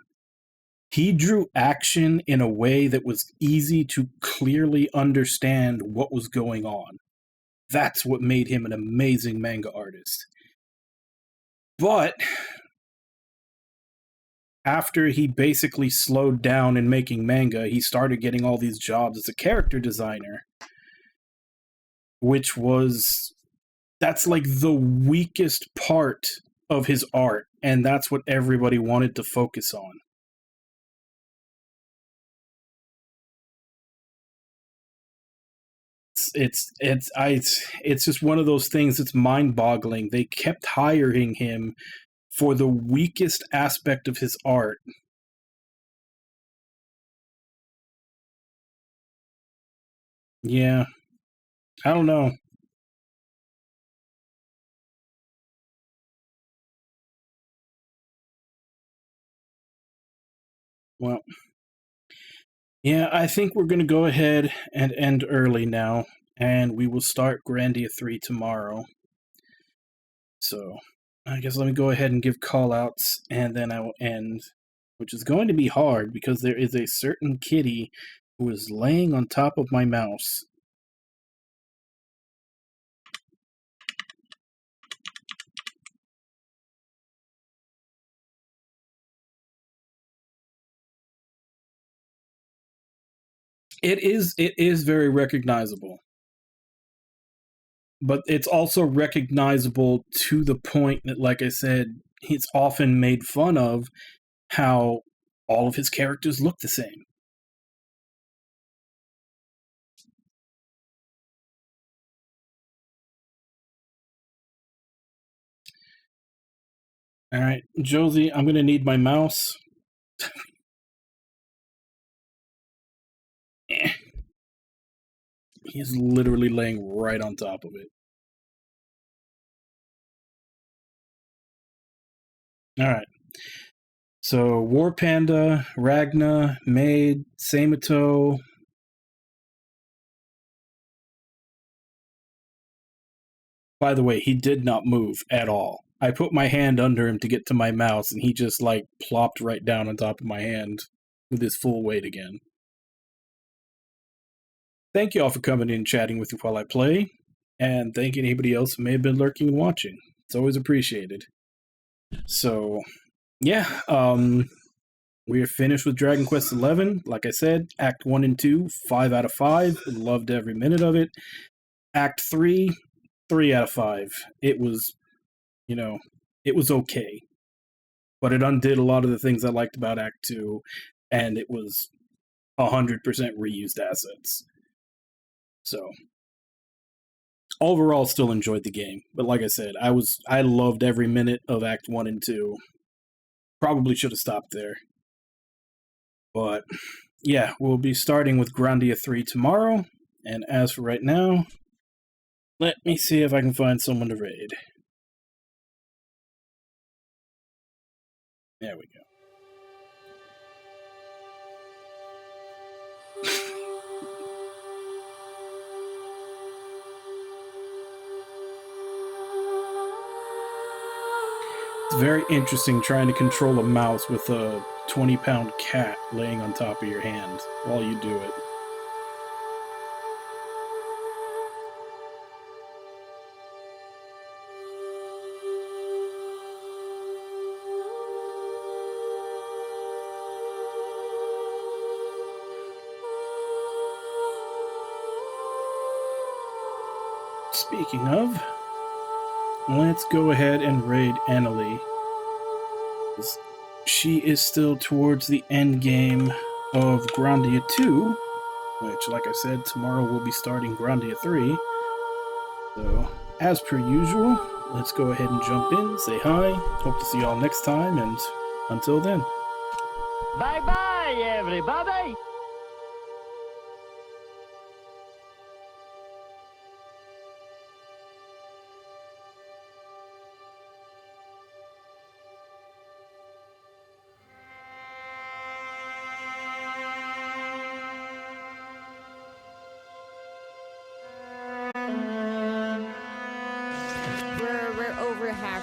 He drew action in a way that was easy to clearly understand what was going on. That's what made him an amazing manga artist. But after he basically slowed down in making manga, he started getting all these jobs as a character designer. That's like the weakest part of his art, and that's what everybody wanted to focus on. It's just one of those things that's mind-boggling. They kept hiring him for the weakest aspect of his art. Yeah. I don't know. Well, yeah, I think we're going to go ahead and end early now, and we will start Grandia 3 tomorrow. So, I guess let me go ahead and give call-outs, and then I will end, which is going to be hard, because there is a certain kitty who is laying on top of my mouse. It is very recognizable. But it's also recognizable to the point that, like I said, it's often made fun of how all of his characters look the same. Alright, Josie, I'm gonna need my mouse. He's literally laying right on top of it. Alright. So, War Panda, Ragna, Maid, Samato. By the way, he did not move at all. I put my hand under him to get to my mouse, and he just, like, plopped right down on top of my hand with his full weight again. Thank you all for coming in and chatting with me while I play, and thank anybody else who may have been lurking and watching. It's always appreciated. So, yeah, we are finished with Dragon Quest XI. Like I said, Act 1 and 2, 5 out of 5. Loved every minute of it. Act 3, 3 out of 5. It was, it was okay. But it undid a lot of the things I liked about Act 2, and it was 100% reused assets. So, overall, still enjoyed the game. But like I said, I loved every minute of Act 1 and 2. Probably should have stopped there. But, yeah, we'll be starting with Grandia 3 tomorrow. And as for right now, let me see if I can find someone to raid. There we go. It's very interesting trying to control a mouse with a 20-pound cat laying on top of your hand while you do it. Speaking of, let's go ahead and raid Annalie. She is still towards the end game of Grandia 2, which, like I said, tomorrow we'll be starting Grandia 3. So, as per usual, let's go ahead and jump in, say hi, hope to see y'all next time, and until then. Bye-bye, everybody! We're over half.